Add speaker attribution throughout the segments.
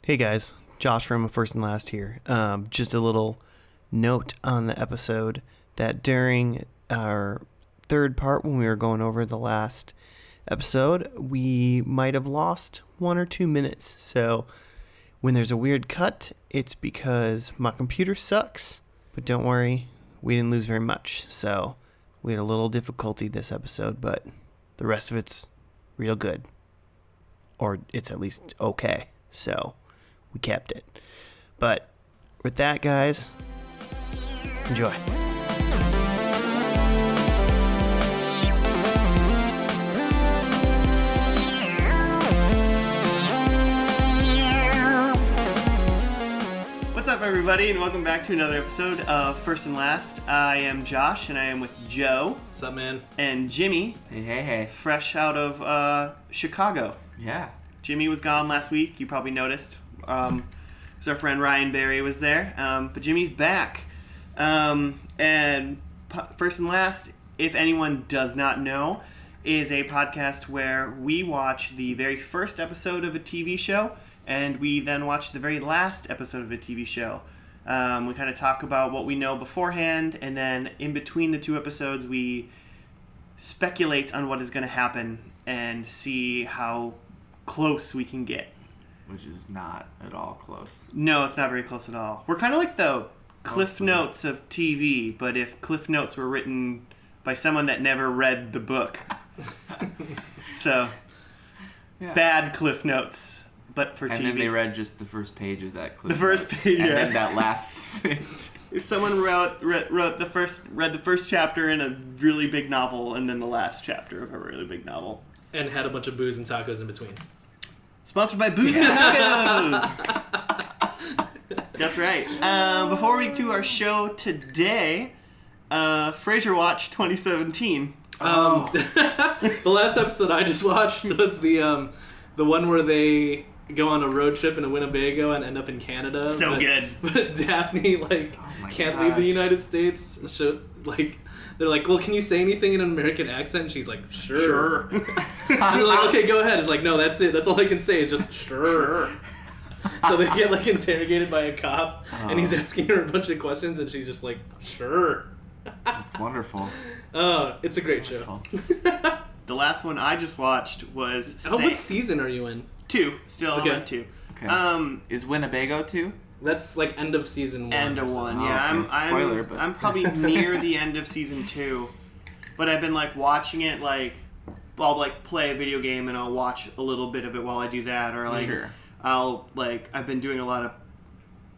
Speaker 1: Hey guys, Josh from First and Last here. Just a little note on the episode that during our third part, when we were going over the last episode, we might have lost 1 or 2 minutes. So when there's a weird cut, it's because my computer sucks. But don't worry, we didn't lose very much. So we had a little difficulty this episode, but the rest of it's real good. Or it's at least okay. So we kept it. But with that, guys, enjoy. What's up, everybody, and welcome back to another episode of First and Last. I am Josh, and I am with Joe.
Speaker 2: What's up, man?
Speaker 1: And Jimmy.
Speaker 3: Hey.
Speaker 1: Fresh out of Chicago.
Speaker 3: Yeah.
Speaker 1: Jimmy was gone last week. You probably noticed. Because our friend Ryan Barry was there. But Jimmy's back. And First and Last, if anyone does not know, is a podcast where we watch the very first episode of a TV show, and we then watch the very last episode of a TV show. We kind of talk about what we know beforehand, and then in between the two episodes, we speculate on what is going to happen and see how close we can get.
Speaker 3: Which is not at all close.
Speaker 1: No, it's not very close at all. We're kind of like the Cliff Notes of TV, but if Cliff Notes were written by someone that never read the book. So, yeah. Bad Cliff Notes, but for TV.
Speaker 3: And then they read just the first page of that Cliff
Speaker 1: Notes. The first page,
Speaker 3: and
Speaker 1: yeah.
Speaker 3: then that last page.
Speaker 1: If someone read the first chapter in a really big novel, and then the last chapter of a really big novel.
Speaker 2: And had a bunch of booze and tacos in between.
Speaker 1: Sponsored by Booze and Tacos. That's right. Before we do our show today, Frasier Watch 2017.
Speaker 2: The last episode I just watched was the one where they go on a road trip in Winnebago and end up in Canada.
Speaker 1: So good.
Speaker 2: But Daphne can't leave the United States. So they're like, well, can you say anything in an American accent? And she's like, sure. And they're like, okay, go ahead. It's like, no, that's it. That's all I can say is just sure. So they get interrogated by a cop, and he's asking her a bunch of questions, and she's just like, sure.
Speaker 3: It's wonderful.
Speaker 2: Oh, it's a great show.
Speaker 1: The last one I just watched was Sam.
Speaker 2: What season are you in?
Speaker 1: 2. Still on 2.
Speaker 3: Okay. Is Winnebago 2?
Speaker 2: That's end of season 1.
Speaker 1: End of 1, yeah.
Speaker 3: Okay. Spoiler, but
Speaker 1: I'm probably near the end of season 2. But I've been watching it I'll play a video game and I'll watch a little bit of it while I do that, or
Speaker 3: sure.
Speaker 1: I've been doing a lot of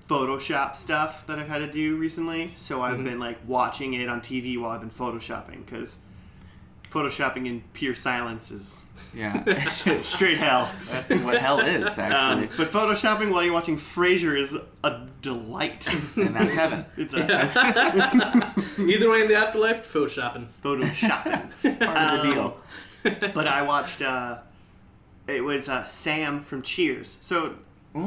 Speaker 1: Photoshop stuff that I've had to do recently, so I've been watching it on TV while I've been Photoshopping, because Photoshopping in pure silence is straight hell.
Speaker 3: That's what hell is, actually.
Speaker 1: But Photoshopping while you're watching Frasier is a delight.
Speaker 3: And that's heaven.
Speaker 1: It's
Speaker 2: Either way in the afterlife, Photoshopping.
Speaker 1: It's
Speaker 3: part of the deal.
Speaker 1: But I watched, it was Sam from Cheers. So, I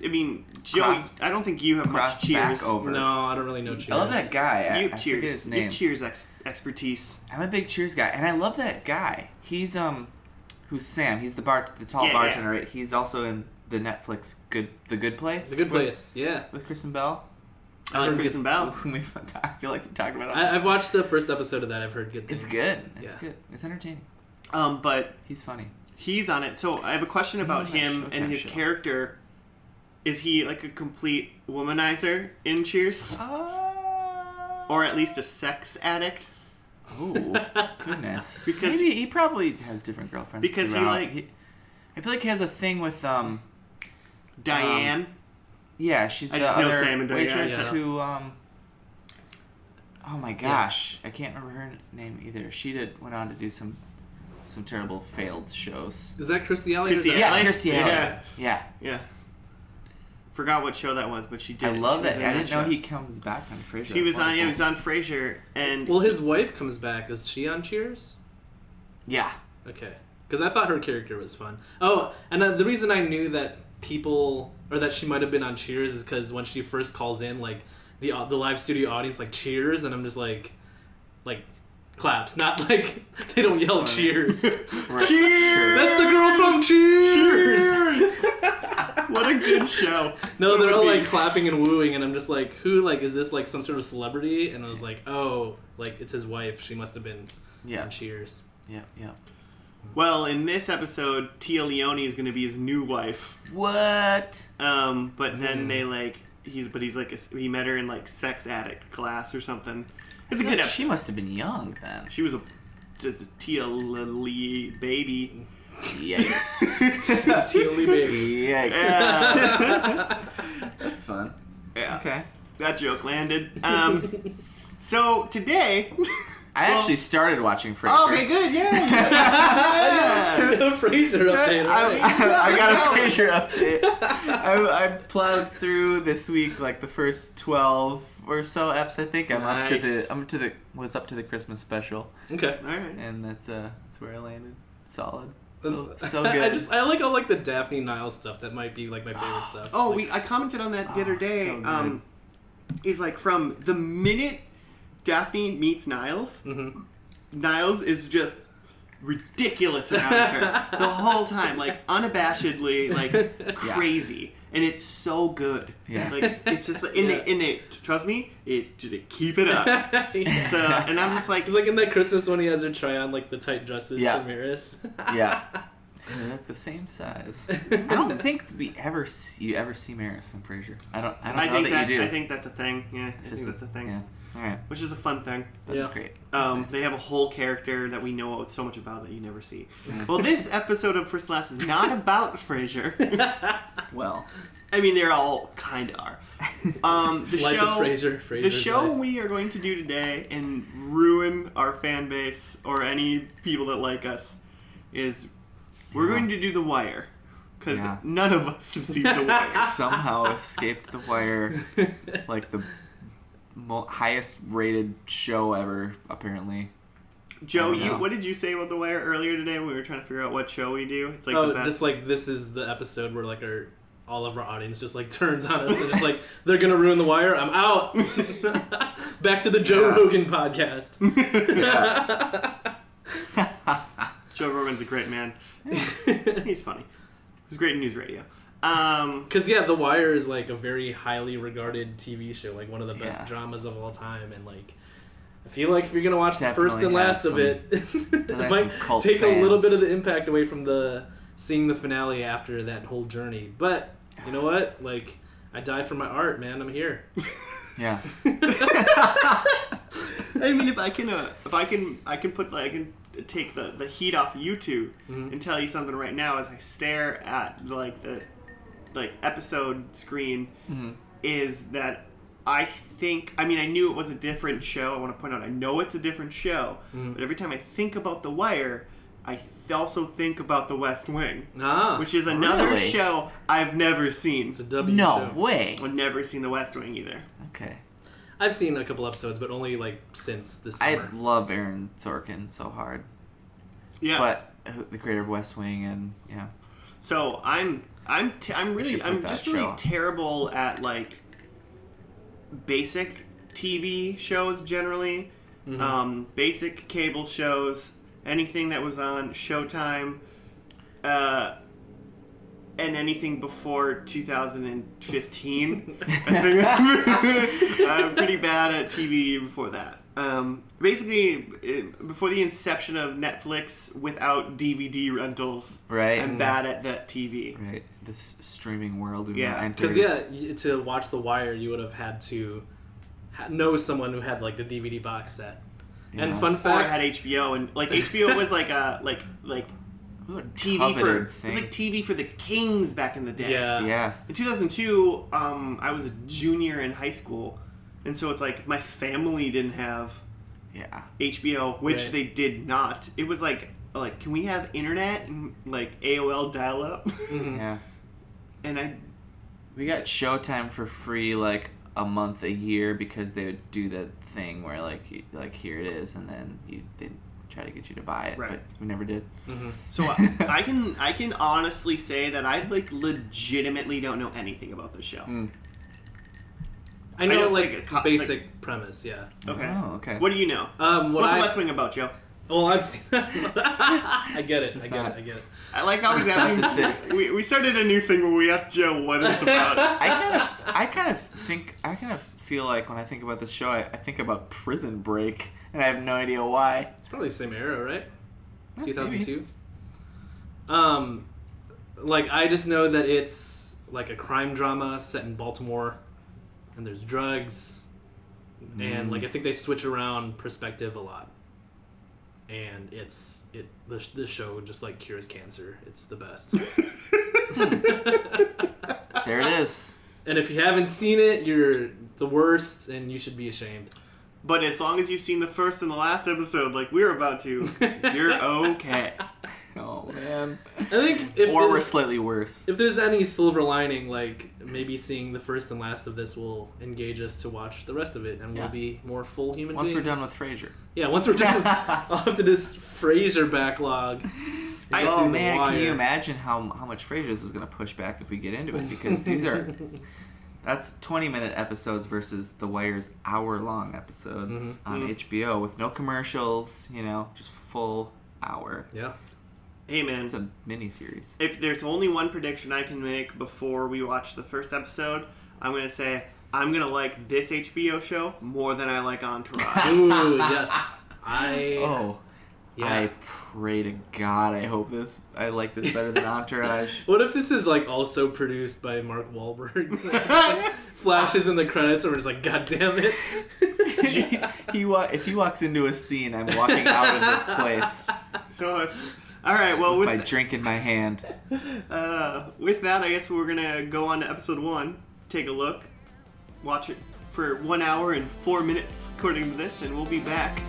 Speaker 1: mean, Joey, I don't think you have much Cheers.
Speaker 3: Over.
Speaker 2: No, I don't really know Cheers.
Speaker 3: I love that guy.
Speaker 1: You have
Speaker 3: I
Speaker 1: Cheers.
Speaker 3: forget his name.
Speaker 1: You have Cheers expertise.
Speaker 3: I'm a big Cheers guy, and I love that guy. He's who's Sam? He's the tall bartender, right? He's also in the Netflix The Good Place.
Speaker 2: The Good Place, yeah,
Speaker 3: with Kristen Bell.
Speaker 1: I like Kristen Bell.
Speaker 3: I feel like we talked about it.
Speaker 2: I've watched the first episode of that. I've heard good things.
Speaker 3: It's good. It's good. It's entertaining.
Speaker 1: But
Speaker 3: he's funny.
Speaker 1: He's on it. So I have a question about him and his character. Is he a complete womanizer in Cheers? Or at least a sex addict?
Speaker 3: Oh, goodness.
Speaker 1: Because
Speaker 3: maybe he probably has different girlfriends.
Speaker 1: Because
Speaker 3: I feel like he has a thing with
Speaker 1: Diane.
Speaker 3: Yeah, she's the other waitress who oh my gosh, I can't remember her name either. She went on to do some terrible failed shows.
Speaker 2: Is that Christy Alley?
Speaker 1: Christy
Speaker 3: Alley. Yeah.
Speaker 1: Forgot what show that was, but she did.
Speaker 3: I love that. I didn't know he comes back on Frasier.
Speaker 1: He was on Frasier, and
Speaker 2: his wife comes back. Is she on Cheers?
Speaker 3: Yeah.
Speaker 2: Okay, because I thought her character was fun. Oh, and the reason I knew that that she might have been on Cheers is because when she first calls in, the live studio audience cheers, and I'm just like claps, not they don't yell funny. Cheers.
Speaker 1: Cheers!
Speaker 2: That's the girl from Cheers!
Speaker 1: What a good show.
Speaker 2: No, they're all like clapping and wooing, and I'm just like, who? Like, is this like some sort of celebrity? And I was like, oh, like it's his wife. She must have been on Cheers.
Speaker 3: Yeah.
Speaker 1: Well, in this episode, Tia Leone is going to be his new wife.
Speaker 3: What?
Speaker 1: But then they like he met her in like sex addict class or something. It's a good episode.
Speaker 3: She must have been young then.
Speaker 1: She was just a Tia Lee baby.
Speaker 3: Yikes.
Speaker 2: Tia Lee baby.
Speaker 3: Yikes. That's fun.
Speaker 1: Yeah.
Speaker 3: Okay.
Speaker 1: That joke landed. So today,
Speaker 3: I actually started watching Frasier.
Speaker 1: Oh, okay, good. Yeah.
Speaker 2: Frasier update. Right?
Speaker 3: I got a Frasier update. I plowed through this week like the first 12 or so eps. I think I'm up to the Christmas special.
Speaker 2: Okay.
Speaker 1: All right.
Speaker 3: And that's where I landed. Solid. So good.
Speaker 2: I like all like the Daphne Niles stuff. That might be like my favorite stuff.
Speaker 1: Oh,
Speaker 2: like,
Speaker 1: I commented on that the other day.
Speaker 3: So good.
Speaker 1: Is like from the minute Daphne meets Niles, Niles is just ridiculous around her the whole time, like unabashedly, like crazy, and it's so good.
Speaker 3: Yeah,
Speaker 1: like it's just like, trust me, just keep it up. So, and I'm just like,
Speaker 2: it's like in that Christmas when he has her try on like the tight dresses for Maris.
Speaker 3: Yeah. They look the same size. I don't think you ever see Maris in Frasier. I don't know that you do.
Speaker 1: I think that's a thing. Yeah, I think that's a thing.
Speaker 3: Yeah. All right.
Speaker 1: Which is a fun thing.
Speaker 3: That's great.
Speaker 1: Nice. They have a whole character that we know so much about that you never see. Well, this episode of First Class is not about Frasier.
Speaker 2: Well,
Speaker 1: I mean, they all kind of are. The show we are going to do today and ruin our fan base or any people that like us is we're going to do The Wire. Because none of us have seen The Wire.
Speaker 3: Somehow escaped The Wire like the highest rated show ever, apparently.
Speaker 1: Joe, what did you say about The Wire earlier today when we were trying to figure out what show we do? It's like the best.
Speaker 2: Just like this is the episode where like all of our audience just like turns on us and just like they're gonna ruin The Wire. I'm out. Back to the Joe Rogan podcast.
Speaker 1: Joe Rogan's a great man. He's funny. He's great in news radio.
Speaker 2: Because The Wire is like a very highly regarded TV show, like one of the best dramas of all time, and like I feel like if you're gonna watch the first and last of it, it might take a little bit of the impact away from seeing the finale after that whole journey. But you know what? Like I die for my art, man. I'm here.
Speaker 3: Yeah.
Speaker 1: I mean, I can take the heat off you two and tell you something right now as I stare at like the episode screen is that I knew it was a different show. I want to point out I know it's a different show, but every time I think about The Wire, I also think about The West Wing, which is another show I've never seen.
Speaker 2: It's a W show.
Speaker 3: Way.
Speaker 1: I've never seen The West Wing either.
Speaker 3: Okay.
Speaker 2: I've seen a couple episodes, but only like since this summer.
Speaker 3: I love Aaron Sorkin so hard.
Speaker 1: Yeah.
Speaker 3: But the creator of West Wing and
Speaker 1: So I'm just really terrible at like basic TV shows generally, basic cable shows, anything that was on Showtime, and anything before 2015. I think I'm pretty bad at TV before that. Basically, before the inception of Netflix without DVD rentals, I'm bad at that TV.
Speaker 3: Right, this streaming world.
Speaker 2: Because to watch The Wire, you would have had to know someone who had like the DVD box set. Yeah. And fun fact,
Speaker 1: or I had HBO, and like HBO was like a like TV for it was like TV for the kings back in the day.
Speaker 3: Yeah.
Speaker 1: In 2002, I was a junior in high school. And so it's like my family didn't have HBO, which they did not. It was like can we have internet and like AOL dial-up?
Speaker 3: Yeah.
Speaker 1: And
Speaker 3: we got Showtime for free like a month a year because they would do that thing where like here it is, and then they'd try to get you to buy it, but we never did.
Speaker 1: So I can honestly say that I like legitimately don't know anything about this show.
Speaker 2: I know like a basic premise, yeah.
Speaker 1: Okay.
Speaker 3: Oh, okay.
Speaker 1: What do you know? What's The West Wing about, Joe?
Speaker 2: Well, I've seen I get it. I get it.
Speaker 4: I like how he's asking. we started a new thing where we asked Joe what it's about.
Speaker 3: I kind of feel like when I think about this show, I think about Prison Break, and I have no idea why.
Speaker 2: It's probably the same era, right? 2002. Like I just know that it's like a crime drama set in Baltimore, and there's drugs, and like I think they switch around perspective a lot. And the show just like cures cancer. It's the best.
Speaker 3: There it is.
Speaker 2: And if you haven't seen it, you're the worst, and you should be ashamed.
Speaker 4: But as long as you've seen the first and the last episode, like we're about to, you're okay.
Speaker 3: Oh man.
Speaker 2: I think
Speaker 3: we're slightly worse.
Speaker 2: If there's any silver lining, like maybe seeing the first and last of this will engage us to watch the rest of it, and we'll be more full human beings.
Speaker 3: Once we're done with Frasier.
Speaker 2: Yeah, once we're done after this Frasier backlog.
Speaker 3: Oh man, can you imagine how much Frasier this is going to push back if we get into it? Because that's 20-minute episodes versus The Wire's hour-long episodes on HBO with no commercials, just full hour.
Speaker 2: Yeah.
Speaker 4: Hey man,
Speaker 3: it's a mini-series.
Speaker 4: If there's only one prediction I can make before we watch the first episode, I'm going to say I'm going to like this HBO show more than I like Entourage.
Speaker 2: Ooh, yes.
Speaker 3: I pray to God I like this better than Entourage.
Speaker 2: What if this is like also produced by Mark Wahlberg? Flashes in the credits and we're just like, God damn it.
Speaker 3: If he walks into a scene, I'm walking out of this place.
Speaker 4: All right, well,
Speaker 3: with my drink in my hand.
Speaker 4: With that, I guess we're gonna go on to episode 1, take a look, watch it for 1 hour and 4 minutes, according to this, and we'll be back.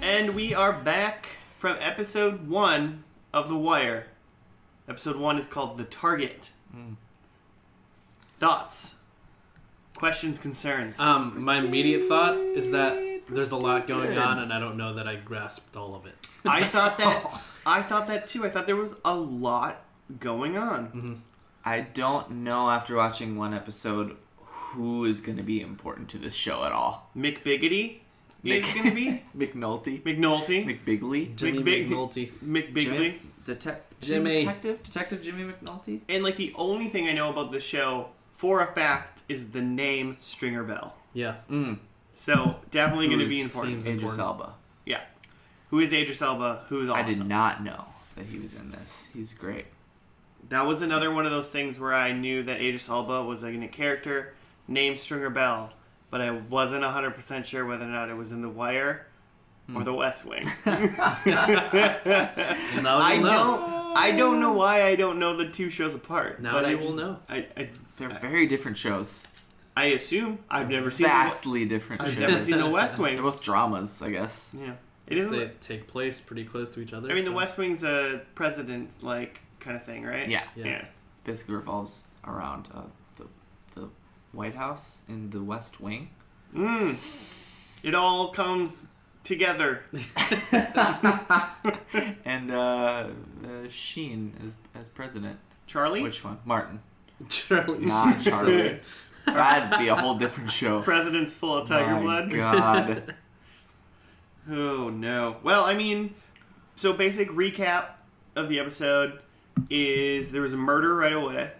Speaker 4: And we are back from episode 1 of The Wire. Episode 1 is called The Target. Thoughts? Questions, concerns?
Speaker 2: My immediate thought is that there's a lot going on, and I don't know that I grasped all of it.
Speaker 4: I thought that too. I thought there was a lot going on.
Speaker 2: Mm-hmm.
Speaker 3: I don't know after watching one episode who is going to be important to this show at all.
Speaker 4: Mick Biggity? Is going to be?
Speaker 3: McNulty.
Speaker 4: McBigley.
Speaker 2: Jimmy McNulty.
Speaker 4: McBigley.
Speaker 3: Detective Jimmy McNulty.
Speaker 4: And like the only thing I know about the show for a fact is the name Stringer Bell.
Speaker 2: Yeah.
Speaker 4: So definitely going to be important.
Speaker 3: Idris Elba.
Speaker 4: Yeah. Who is Idris Elba? Who is awesome.
Speaker 3: I did not know that he was in this. He's great.
Speaker 4: That was another one of those things where I knew that Idris Elba was like in a character named Stringer Bell. But I wasn't 100% sure whether or not it was in The Wire or The West Wing. I don't know why I don't know the two shows apart.
Speaker 2: Now you will know.
Speaker 3: They're very different shows.
Speaker 4: I assume. I've never seen
Speaker 3: vastly different shows.
Speaker 4: I've never seen The West Wing.
Speaker 3: They're both dramas, I guess.
Speaker 4: Yeah.
Speaker 2: They take place pretty close to each other.
Speaker 4: I mean, The West Wing's a president like kind of thing, right?
Speaker 3: Yeah. It basically revolves around the White House in the West Wing.
Speaker 4: It all comes together.
Speaker 3: And Sheen as president.
Speaker 4: Charlie?
Speaker 3: Which one? Martin.
Speaker 2: Charlie.
Speaker 3: Not Charlie. That'd be a whole different show.
Speaker 4: President's full of tiger blood.
Speaker 3: God.
Speaker 4: Oh no. Well, I mean, so basic recap of the episode is there was a murder right away.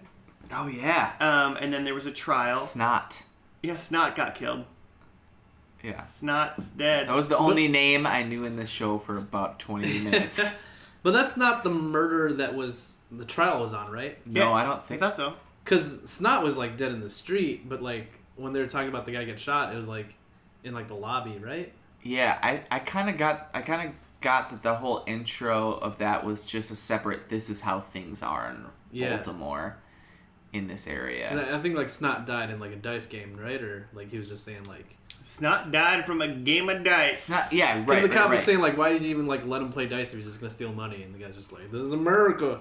Speaker 3: Oh yeah.
Speaker 4: And then there was a trial.
Speaker 3: Snot.
Speaker 4: Yeah, Snot got killed.
Speaker 3: Yeah.
Speaker 4: Snot's dead.
Speaker 3: That was the only name I knew in this show for about 20 minutes.
Speaker 2: But that's not the murder that the trial was on, right?
Speaker 3: No, I don't think.
Speaker 4: I thought so.
Speaker 2: Because Snot was like dead in the street, but like when they were talking about the guy get shot, it was like in like the lobby, right?
Speaker 3: Yeah, I kind of got that the whole intro of that was just a separate. This is how things are in Baltimore, in this area.
Speaker 2: I think like Snot died in like a dice game, right? Or like he was just saying like
Speaker 4: Snot died from a game of dice.
Speaker 3: Yeah, right.
Speaker 2: Because the cop was saying like, why did you even like let him play dice if he's just gonna steal money? And the guy's just like, this is America.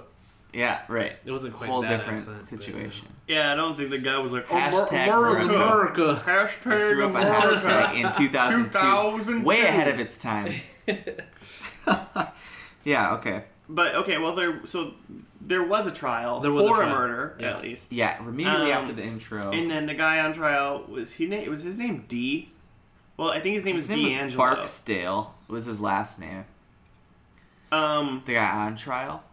Speaker 3: Yeah, right.
Speaker 2: It wasn't quite
Speaker 3: whole
Speaker 2: that
Speaker 3: different
Speaker 2: accent,
Speaker 3: situation.
Speaker 4: Yeah, I don't think the guy was like,
Speaker 3: Hashtag
Speaker 2: America.
Speaker 3: I
Speaker 4: Hashtag
Speaker 3: threw up a
Speaker 4: America.
Speaker 3: hashtag in 2002.
Speaker 4: 2002.
Speaker 3: Way ahead of its time. Yeah, okay.
Speaker 4: But, okay, well, there was a trial
Speaker 2: There was
Speaker 4: for
Speaker 2: a trial.
Speaker 4: murder,
Speaker 2: Yeah.
Speaker 4: at least.
Speaker 3: Yeah, immediately after the intro.
Speaker 4: And then the guy on trial, was his name D? Well, I think his name
Speaker 3: his
Speaker 4: is
Speaker 3: name
Speaker 4: D'Angelo.
Speaker 3: was Barksdale, was his last name. The guy on trial?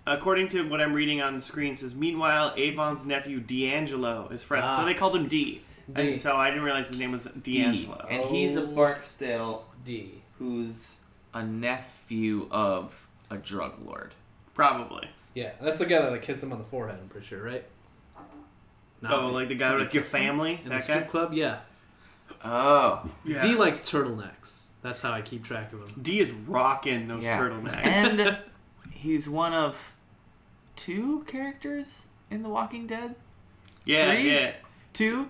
Speaker 4: According to what I'm reading on the screen, it says, meanwhile, Avon's nephew D'Angelo is fresh. So they called him D.
Speaker 2: D.
Speaker 4: And so I didn't realize his name was D'Angelo.
Speaker 3: And he's a Barksdale
Speaker 2: D.
Speaker 3: who's a nephew of a drug lord.
Speaker 4: Probably.
Speaker 2: Yeah, that's the guy that like kissed him on the forehead. I'm pretty sure, right?
Speaker 4: So, like the guy with like, your family?
Speaker 2: in the
Speaker 4: That
Speaker 2: strip
Speaker 4: guy?
Speaker 2: club. Yeah.
Speaker 3: Oh.
Speaker 4: Yeah.
Speaker 2: D likes turtlenecks. That's how I keep track of him.
Speaker 4: D is rocking those
Speaker 3: Yeah.
Speaker 4: turtlenecks.
Speaker 3: And he's one of 2 characters in The Walking Dead?
Speaker 4: Yeah,
Speaker 3: 3?
Speaker 4: yeah.
Speaker 3: 2?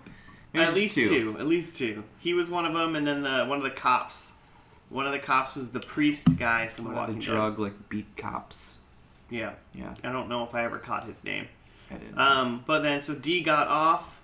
Speaker 3: Maybe
Speaker 4: At
Speaker 3: just
Speaker 4: least 2. At least 2. He was one of them, and then one of the cops. One of the cops was the priest guy from The
Speaker 3: One of
Speaker 4: Walking
Speaker 3: the
Speaker 4: Dead.
Speaker 3: drug like beat cops.
Speaker 4: Yeah.
Speaker 3: Yeah,
Speaker 4: I don't know if I ever caught his name.
Speaker 3: I didn't.
Speaker 4: But then so D got off.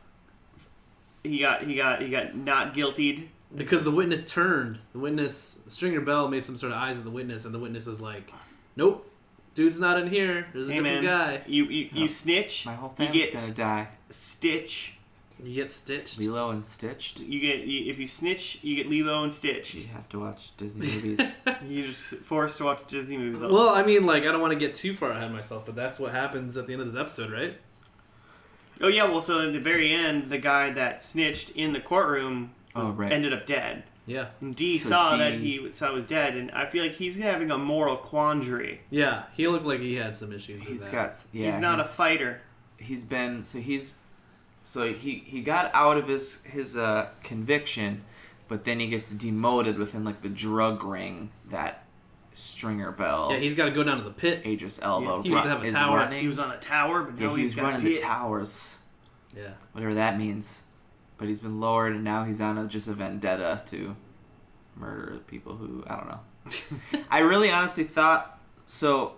Speaker 4: He got not guiltied.
Speaker 2: Because the witness turned. The witness, Stringer Bell, made some sort of eyes at the witness, and the witness was like, "Nope, dude's not in here. There's a
Speaker 4: Hey
Speaker 2: different
Speaker 4: man,
Speaker 2: guy."
Speaker 4: you snitch.
Speaker 3: My whole
Speaker 4: you
Speaker 3: family's
Speaker 4: get
Speaker 3: gonna die.
Speaker 4: Stitch.
Speaker 2: You get stitched.
Speaker 3: Lilo and Stitched.
Speaker 4: If you snitch, you get Lilo and Stitched.
Speaker 3: You have to watch Disney movies.
Speaker 4: You're just forced to watch Disney movies.
Speaker 2: Well, I mean, like, I don't want to get too far ahead of myself, but that's what happens at the end of this episode, right?
Speaker 4: Oh yeah, well, so at the very end, the guy that snitched in the courtroom ended up dead.
Speaker 2: Yeah.
Speaker 4: And D
Speaker 3: So
Speaker 4: saw
Speaker 3: D-
Speaker 4: that he was dead, and I feel like he's having a moral quandary.
Speaker 2: Yeah, he looked like he had some issues with
Speaker 3: He's
Speaker 2: that.
Speaker 3: got. Yeah,
Speaker 4: he's not a fighter.
Speaker 3: He's been he got out of his conviction, but then he gets demoted within like the drug ring that Stringer Bell.
Speaker 2: Yeah, he's got to go down to the pit.
Speaker 3: Idris Elba.
Speaker 2: He used to have a
Speaker 3: is
Speaker 2: tower.
Speaker 3: Running.
Speaker 4: He was on the tower, but now
Speaker 3: he's
Speaker 4: got
Speaker 3: running
Speaker 4: hit.
Speaker 3: the towers.
Speaker 2: Yeah.
Speaker 3: Whatever that means. But he's been lowered, and now he's on just a vendetta to murder people who, I don't know. I really honestly thought, so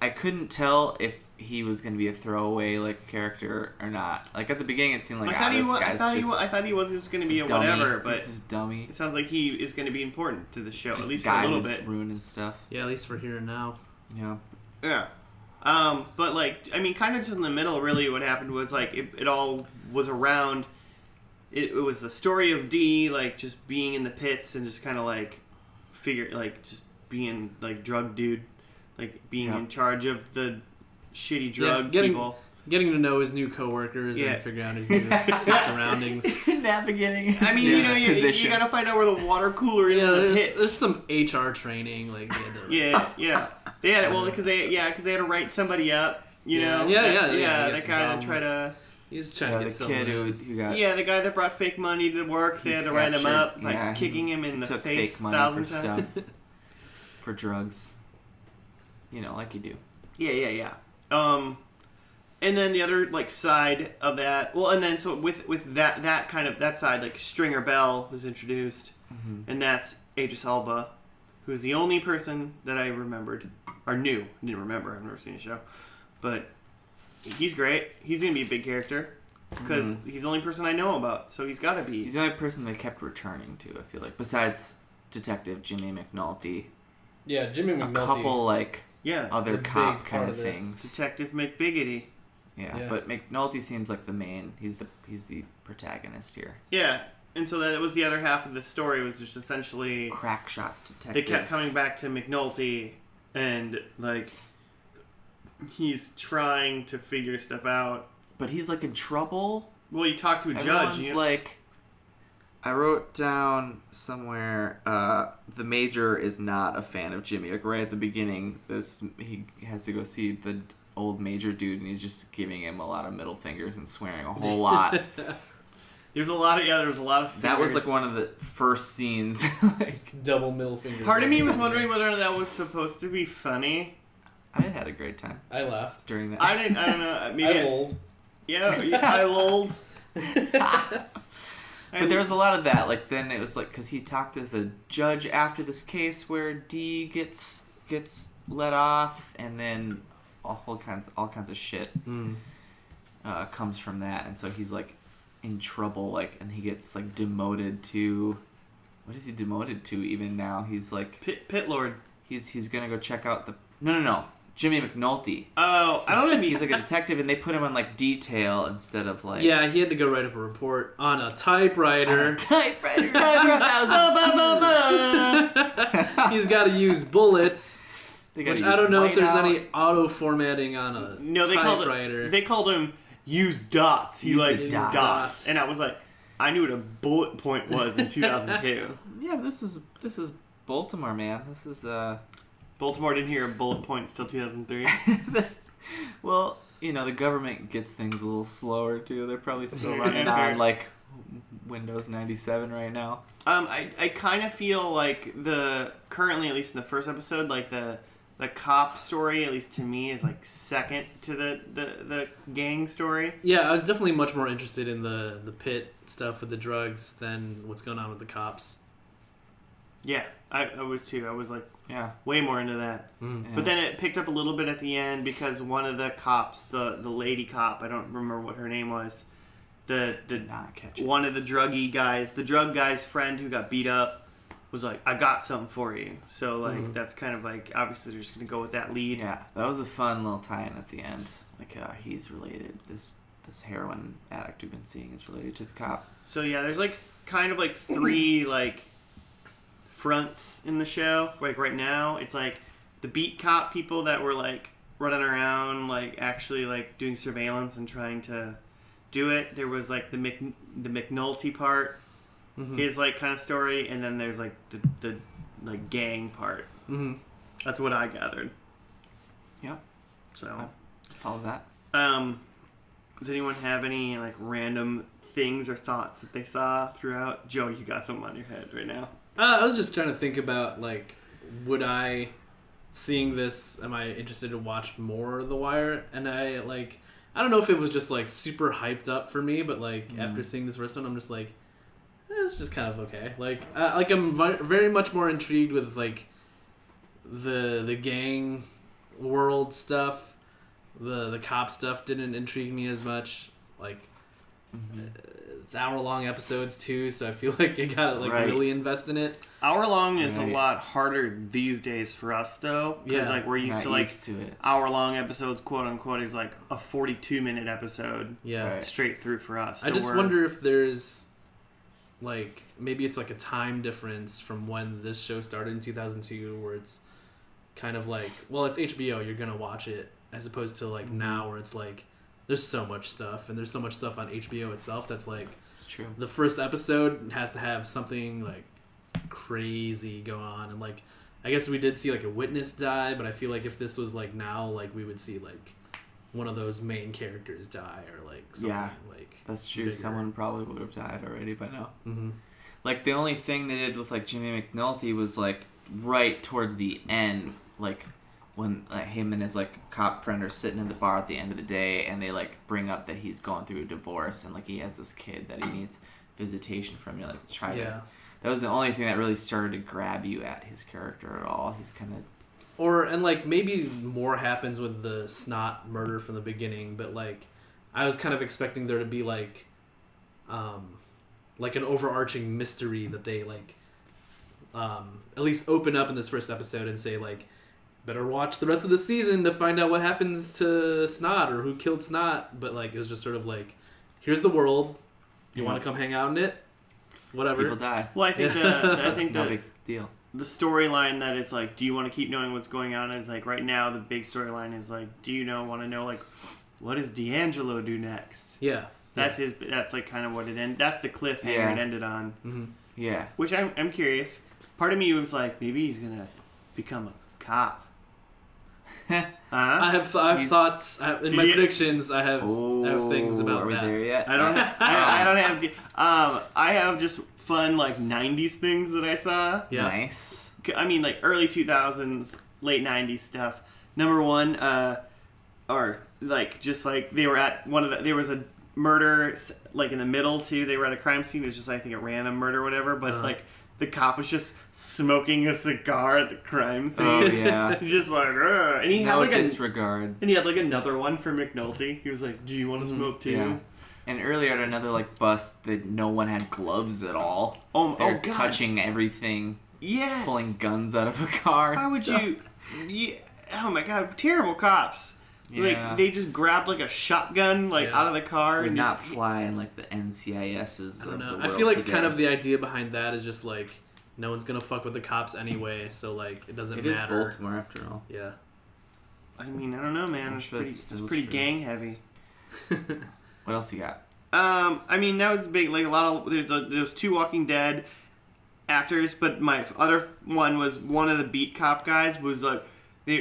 Speaker 3: I couldn't tell if he was going to be a throwaway like character or not. Like at the beginning it seemed like,
Speaker 4: I thought he was just going to be a
Speaker 3: dummy.
Speaker 4: whatever, but
Speaker 3: This is dummy.
Speaker 4: it sounds like he is going to be important to the show,
Speaker 3: Just
Speaker 4: at least
Speaker 3: the
Speaker 4: for a
Speaker 3: guy
Speaker 4: little
Speaker 3: who's
Speaker 4: bit.
Speaker 3: ruining stuff.
Speaker 2: Yeah, at least for here and now.
Speaker 3: Yeah.
Speaker 4: Yeah. But like, I mean, kind of just in the middle, really, what happened was like it all was around. It was the story of D, like just being in the pits and just kind of like just being like drug dude, like being in charge of the shitty drug people.
Speaker 2: Getting to know his new coworkers and figuring out his new surroundings.
Speaker 3: Navigating.
Speaker 4: I mean, you know, you gotta find out where the water cooler is in the pits.
Speaker 2: There's some HR training, like
Speaker 4: yeah. They had it because they had to write somebody up. You know.
Speaker 2: Yeah.
Speaker 4: That guy to try to.
Speaker 2: He's trying to get
Speaker 3: the kid who got
Speaker 4: the guy that brought fake money to work. They had to write him up, kicking him in the
Speaker 3: took
Speaker 4: face
Speaker 3: fake money
Speaker 4: 1,000
Speaker 3: for
Speaker 4: times.
Speaker 3: stuff, for drugs. You know, like you do.
Speaker 4: Yeah. And then the other like side of that, well, and then so with that kind of that side, like Stringer Bell was introduced, and that's Idris Elba, who's the only person that I remembered or knew. I didn't remember. I've never seen the show, but he's great. He's gonna be a big character because he's the only person I know about. So he's got to be.
Speaker 3: He's the only person they kept returning to. I feel like besides Detective Jimmy McNulty.
Speaker 2: Yeah, Jimmy McNulty.
Speaker 3: A couple like other
Speaker 2: It's a
Speaker 3: cop
Speaker 2: big
Speaker 3: kind
Speaker 2: part
Speaker 3: of
Speaker 2: of this.
Speaker 3: things.
Speaker 4: Detective McBiggity.
Speaker 3: Yeah, but McNulty seems like the main. He's the protagonist here.
Speaker 4: Yeah, and so that was the other half of the story was just essentially
Speaker 3: crack shot detective.
Speaker 4: They kept coming back to McNulty, and like he's trying to figure stuff out.
Speaker 3: But he's like in trouble.
Speaker 4: Well, you talk to a
Speaker 3: Everyone's
Speaker 4: judge.
Speaker 3: like, I wrote down somewhere, the major is not a fan of Jimmy. Like right at the beginning, he has to go see the old major dude, and he's just giving him a lot of middle fingers and swearing a whole lot.
Speaker 4: There's a lot of fingers.
Speaker 3: That was like one of the first scenes.
Speaker 2: Like, double middle fingers.
Speaker 4: Part of me was wondering whether or not that was supposed to be funny.
Speaker 3: I had a great time.
Speaker 2: I laughed.
Speaker 3: During that.
Speaker 4: I don't know. Maybe
Speaker 2: I lolled.
Speaker 4: Yeah, I lolled.
Speaker 3: But there was a lot of that. Like then it was like because he talked to the judge after this case where D gets let off, and then all kinds of shit comes from that, and so he's like in trouble, like, and he gets like demoted to, what is he demoted to even now? He's like
Speaker 4: Pit Lord.
Speaker 3: He's gonna go check out the no Jimmy McNulty.
Speaker 4: Oh, I don't know if
Speaker 3: he's like a detective, and they put him on like detail instead of like.
Speaker 2: Yeah, he had to go write up a report on a typewriter. He's got to use bullets. Which I don't know if there's any auto formatting on a typewriter.
Speaker 4: They called him use dots. He like used dots, and I was like, I knew what a bullet point was in 2002.
Speaker 3: Yeah, this is Baltimore, man. This is
Speaker 4: Baltimore didn't hear bullet points till 2003.
Speaker 3: Well, you know, the government gets things a little slower too. They're probably still running on like Windows 97 right now.
Speaker 4: I kind of feel like currently, at least in the first episode, like the cop story, at least to me, is like second to the gang story.
Speaker 2: Yeah, I was definitely much more interested in the pit stuff with the drugs than what's going on with the cops.
Speaker 4: Yeah, I was too. I was like,
Speaker 3: yeah,
Speaker 4: way more into that.
Speaker 3: Yeah.
Speaker 4: But then it picked up a little bit at the end because one of the cops, the lady cop, I don't remember what her name was,
Speaker 3: Did not catch it.
Speaker 4: One of the drug guy's friend who got beat up was like, I got something for you. So like that's kind of like, obviously they're just gonna go with that lead.
Speaker 3: Yeah, that was a fun little tie-in at the end. Like he's related. This heroin addict we've been seeing is related to the cop.
Speaker 4: So yeah, there's like kind of like three like fronts in the show. Like right now, it's like the beat cop people that were like running around, like actually like doing surveillance and trying to do it. There was like the McNulty part, his like kind of story, and then there's like the like gang part. Mm-hmm. That's what I gathered.
Speaker 3: Yep.
Speaker 4: So
Speaker 3: follow that.
Speaker 4: Does anyone have any like random things or thoughts that they saw throughout? Joe, you got something on your head right now.
Speaker 2: I was just trying to think about like, seeing this, am I interested to watch more of The Wire? And I don't know if it was just like super hyped up for me, but like after seeing this first one, I'm just like, it's just kind of okay. Like I'm very much more intrigued with like the gang world stuff. The cop stuff didn't intrigue me as much. Like it's hour-long episodes too, so I feel like you gotta really invest in it.
Speaker 4: Hour-long is a lot harder these days for us though, because like we're used to it. Hour-long episodes, quote unquote, is like a 42-minute episode.
Speaker 2: Yeah,
Speaker 4: straight through for us.
Speaker 2: So I just wonder if there's like maybe it's like a time difference from when this show started in 2002, where it's kind of like, well, it's HBO, you're gonna watch it, as opposed to like now where it's like there's so much stuff, and there's so much stuff on HBO itself that's like,
Speaker 3: it's true.
Speaker 2: The first episode has to have something like crazy go on, and like I guess we did see like a witness die, but I feel like if this was like now, like we would see like one of those main characters die, or like something like
Speaker 3: that's true. Bigger. Someone probably would have died already by now.
Speaker 2: Mm-hmm.
Speaker 3: Like the only thing they did with like Jimmy McNulty was like right towards the end, like when him and his like cop friend are sitting in the bar at the end of the day, and they like bring up that he's going through a divorce, and like he has this kid that he needs visitation from. You like try to. That was the only thing that really started to grab you at his character at all. He's kind of.
Speaker 2: And like maybe more happens with the Snot murder from the beginning, but like I was kind of expecting there to be like an overarching mystery that they like at least open up in this first episode and say like, better watch the rest of the season to find out what happens to Snot or who killed Snot. But like it was just sort of like, here's the world, you want to come hang out in it, whatever.
Speaker 3: People die.
Speaker 4: Well, I think I think
Speaker 3: no big deal.
Speaker 4: The storyline that it's like, do you want to keep knowing what's going on, is like right now the big storyline is like, do you want to know like what does D'Angelo do next?
Speaker 2: Yeah.
Speaker 4: That's like kind of what it ended. That's the cliffhanger it ended on.
Speaker 2: Mm-hmm.
Speaker 3: Yeah.
Speaker 4: Which I'm curious. Part of me was like, maybe he's gonna become a cop.
Speaker 2: I have thoughts in my predictions. I have things about
Speaker 3: that. Are we there yet?
Speaker 4: I don't have I have just fun like 90s things that I saw.
Speaker 2: Yeah.
Speaker 3: Nice.
Speaker 4: I mean like early 2000s, late 90s stuff. Number one, or like just like they were at there was a murder like in the middle too. They were at a crime scene. It was just I think a random murder or whatever. But like the cop was just smoking a cigar at the crime scene.
Speaker 3: Oh yeah.
Speaker 4: He's just like, ugh. And he had
Speaker 3: No
Speaker 4: like
Speaker 3: disregard.
Speaker 4: and he had like another one for McNulty. He was like, "Do you want to smoke too?"
Speaker 3: Yeah. And earlier at another like bust that no one had gloves at all.
Speaker 4: Oh
Speaker 3: They're
Speaker 4: God.
Speaker 3: touching everything.
Speaker 4: Yes.
Speaker 3: Pulling guns out of a car.
Speaker 4: Why would you? Yeah. Oh my God! Terrible cops.
Speaker 3: Yeah.
Speaker 4: Like they just grabbed like a shotgun out of the car
Speaker 3: Would
Speaker 4: and
Speaker 3: not
Speaker 4: just
Speaker 3: fly in like the NCISs
Speaker 2: I don't
Speaker 3: of
Speaker 2: know.
Speaker 3: the
Speaker 2: I
Speaker 3: world
Speaker 2: feel like
Speaker 3: today.
Speaker 2: kind of the idea behind that is just like no one's gonna fuck with the cops anyway, so like it doesn't
Speaker 3: It is
Speaker 2: matter.
Speaker 3: Baltimore after all.
Speaker 2: Yeah.
Speaker 4: I mean, I don't know, man.
Speaker 3: I'm
Speaker 4: It's
Speaker 3: sure
Speaker 4: pretty,
Speaker 3: that's
Speaker 4: it's
Speaker 3: still
Speaker 4: pretty
Speaker 3: true.
Speaker 4: gang heavy.
Speaker 3: What else you got?
Speaker 4: I mean, that was big. Like a lot of there's 2 Walking Dead actors, but my other one was one of the beat cop guys was like,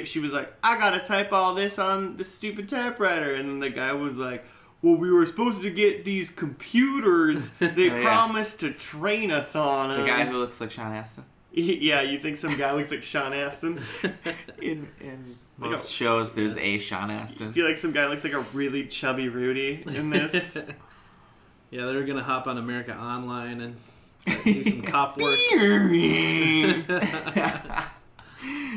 Speaker 4: she was like, I gotta type all this on this stupid typewriter, and then the guy was like, well, we were supposed to get these computers they promised to train us on.
Speaker 3: The guy who looks like Sean Astin.
Speaker 4: Yeah, you think some guy looks like Sean Astin?
Speaker 3: In most shows, there's a Sean
Speaker 4: I
Speaker 3: Astin.
Speaker 4: feel like some guy looks like a really chubby Rudy in this.
Speaker 2: Yeah, they're gonna hop on America Online and do some cop work.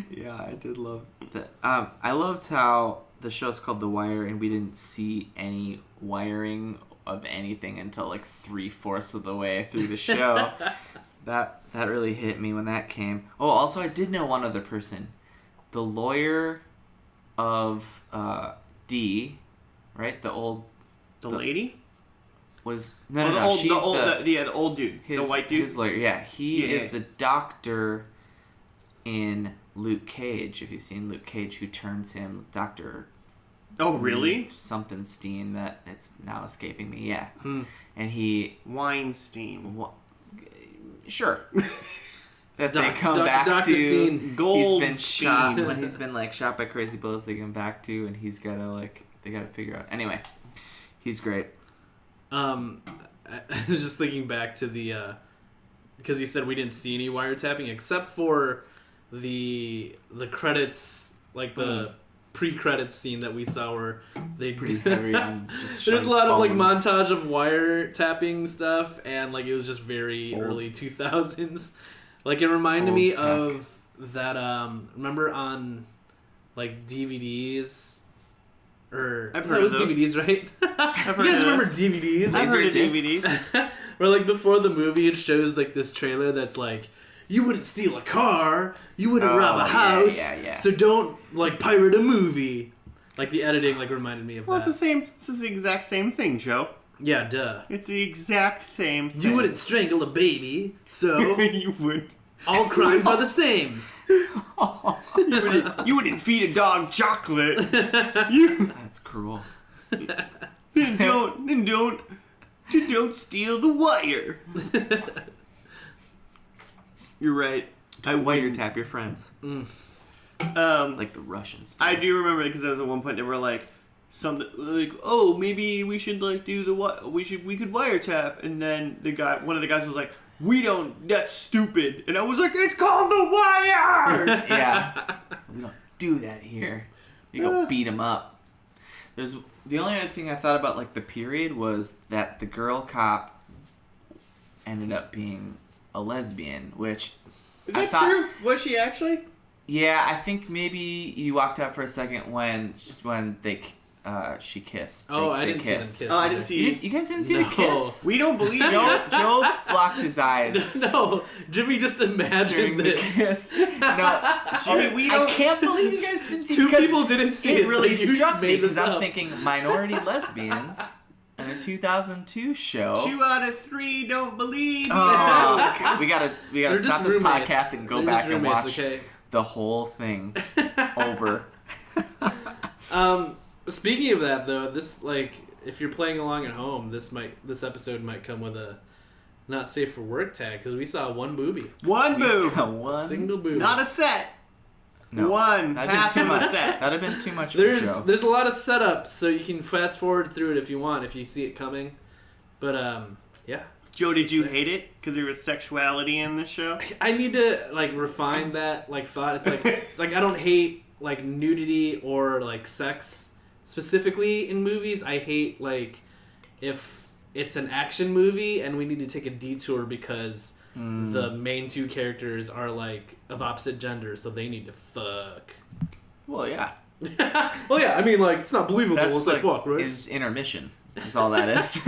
Speaker 3: Yeah, I did love that. I loved how the show's called The Wire, and we didn't see any wiring of anything until like 3/4 of the way through the show. That really hit me when that came. Oh, also I did know one other person, the lawyer of D, right? The
Speaker 4: lady?
Speaker 3: Was
Speaker 4: The old dude, the white dude.
Speaker 3: His lawyer, yeah, he is the doctor in Luke Cage. If you've seen Luke Cage, who turns him Dr.
Speaker 4: Oh, really?
Speaker 3: Something Steen, that it's now escaping me. Yeah,
Speaker 2: Hmm.
Speaker 3: and he
Speaker 4: Weinstein.
Speaker 3: sure that they come
Speaker 2: Dr.
Speaker 3: back
Speaker 2: Dr.
Speaker 3: to.
Speaker 2: Steen.
Speaker 3: He's
Speaker 4: Goldstein.
Speaker 3: been shot when he's been like shot by crazy bullets. They come back to, and he's gotta they gotta figure out. Anyway, he's great.
Speaker 2: I was just thinking back to the because you said we didn't see any wiretapping except for the credits, like the pre-credits scene that we saw where they
Speaker 3: Pretty heavy on just.
Speaker 2: there's a
Speaker 3: showing
Speaker 2: lot of like
Speaker 3: phones.
Speaker 2: montage of wiretapping stuff, and like it was just very
Speaker 3: Old.
Speaker 2: early 2000s. Like it reminded
Speaker 3: Old
Speaker 2: me
Speaker 3: tech.
Speaker 2: of that remember on like DVDs. Or
Speaker 4: I've
Speaker 2: no,
Speaker 4: heard
Speaker 2: it was
Speaker 4: of those.
Speaker 2: DVDs, right?
Speaker 4: I've heard
Speaker 2: You guys
Speaker 4: of
Speaker 2: remember
Speaker 4: those.
Speaker 2: DVDs?
Speaker 4: I've heard of
Speaker 3: Laserdiscs.
Speaker 4: DVDs.
Speaker 2: Where like before the movie, it shows like this trailer that's like, you wouldn't steal a car, you wouldn't rob a
Speaker 3: yeah,
Speaker 2: house,
Speaker 3: yeah.
Speaker 2: so don't like pirate a movie. Like the editing like reminded me of
Speaker 4: Well,
Speaker 2: that.
Speaker 4: it's the same. It's the exact same thing, Joe.
Speaker 2: Yeah, duh.
Speaker 4: It's the exact same thing.
Speaker 2: You wouldn't strangle a baby, so
Speaker 4: You would.
Speaker 2: all crimes are the same.
Speaker 4: You wouldn't feed a dog chocolate. You
Speaker 3: That's cruel.
Speaker 4: then don't steal the wire. You're right. I wouldn't.
Speaker 3: Wiretap your friends, like the Russians.
Speaker 4: I do remember because there was at one point they were like something like, oh, maybe we should like do the we could wiretap, and then one of the guys was like, we don't. That's stupid, and I was like, it's called the wire.
Speaker 3: Yeah, we don't do that here. You go beat him up. There's the only other thing I thought about like the period was that the girl cop ended up being a lesbian, which
Speaker 4: Is
Speaker 3: I
Speaker 4: that
Speaker 3: thought-
Speaker 4: true? Was she actually?
Speaker 3: Yeah, I think maybe you walked out for a second when she kissed.
Speaker 2: Oh,
Speaker 3: They
Speaker 2: I didn't see them
Speaker 3: kissed.
Speaker 2: kiss.
Speaker 4: Oh, I didn't see.
Speaker 3: You guys didn't see
Speaker 2: No.
Speaker 3: the kiss?
Speaker 4: We don't believe you.
Speaker 3: Joe blocked his eyes
Speaker 2: No, Jimmy just
Speaker 3: during
Speaker 2: imagined
Speaker 3: the
Speaker 2: this.
Speaker 3: kiss. No,
Speaker 4: Jimmy, we
Speaker 3: I
Speaker 4: don't.
Speaker 3: can't believe you guys didn't see.
Speaker 2: Two
Speaker 3: because
Speaker 2: people didn't see it.
Speaker 3: It really
Speaker 2: so you
Speaker 3: struck
Speaker 2: just
Speaker 3: me
Speaker 2: made
Speaker 3: because
Speaker 2: this
Speaker 3: I'm
Speaker 2: up.
Speaker 3: thinking minority lesbians in a 2002 show.
Speaker 4: 2 out of 3 don't believe.
Speaker 3: Oh,
Speaker 4: you.
Speaker 3: we gotta
Speaker 2: They're
Speaker 3: stop
Speaker 2: just
Speaker 3: this
Speaker 2: roommates.
Speaker 3: podcast and go
Speaker 2: They're
Speaker 3: back
Speaker 2: just
Speaker 3: and
Speaker 2: roommates,
Speaker 3: watch
Speaker 2: okay?
Speaker 3: the whole thing over.
Speaker 2: Speaking of that, though, this like if you're playing along at home, this episode might come with a not safe for work tag because we saw one boobie,
Speaker 4: One
Speaker 3: We
Speaker 4: boob.
Speaker 3: saw one.
Speaker 2: single boob.
Speaker 4: Not a set.
Speaker 3: No,
Speaker 4: One.
Speaker 3: that'd
Speaker 4: Half
Speaker 3: been too
Speaker 4: of a
Speaker 3: much.
Speaker 4: set.
Speaker 3: That'd have been too much for Joe.
Speaker 2: There's a lot of setup, so you can fast forward through it if you want, if you see it coming. But yeah.
Speaker 4: Joe, did you hate it because there was sexuality in the show?
Speaker 2: I need to like refine that like thought. It's like it's like I don't hate like nudity or like sex specifically in movies. I hate like if it's an action movie and we need to take a detour because the main two characters are like of opposite gender, so they need to fuck.
Speaker 3: Well, yeah.
Speaker 2: Well, yeah. I mean, like it's not believable.
Speaker 3: That's
Speaker 2: It's
Speaker 3: like
Speaker 2: fuck, right?
Speaker 3: is intermission. That's all that is.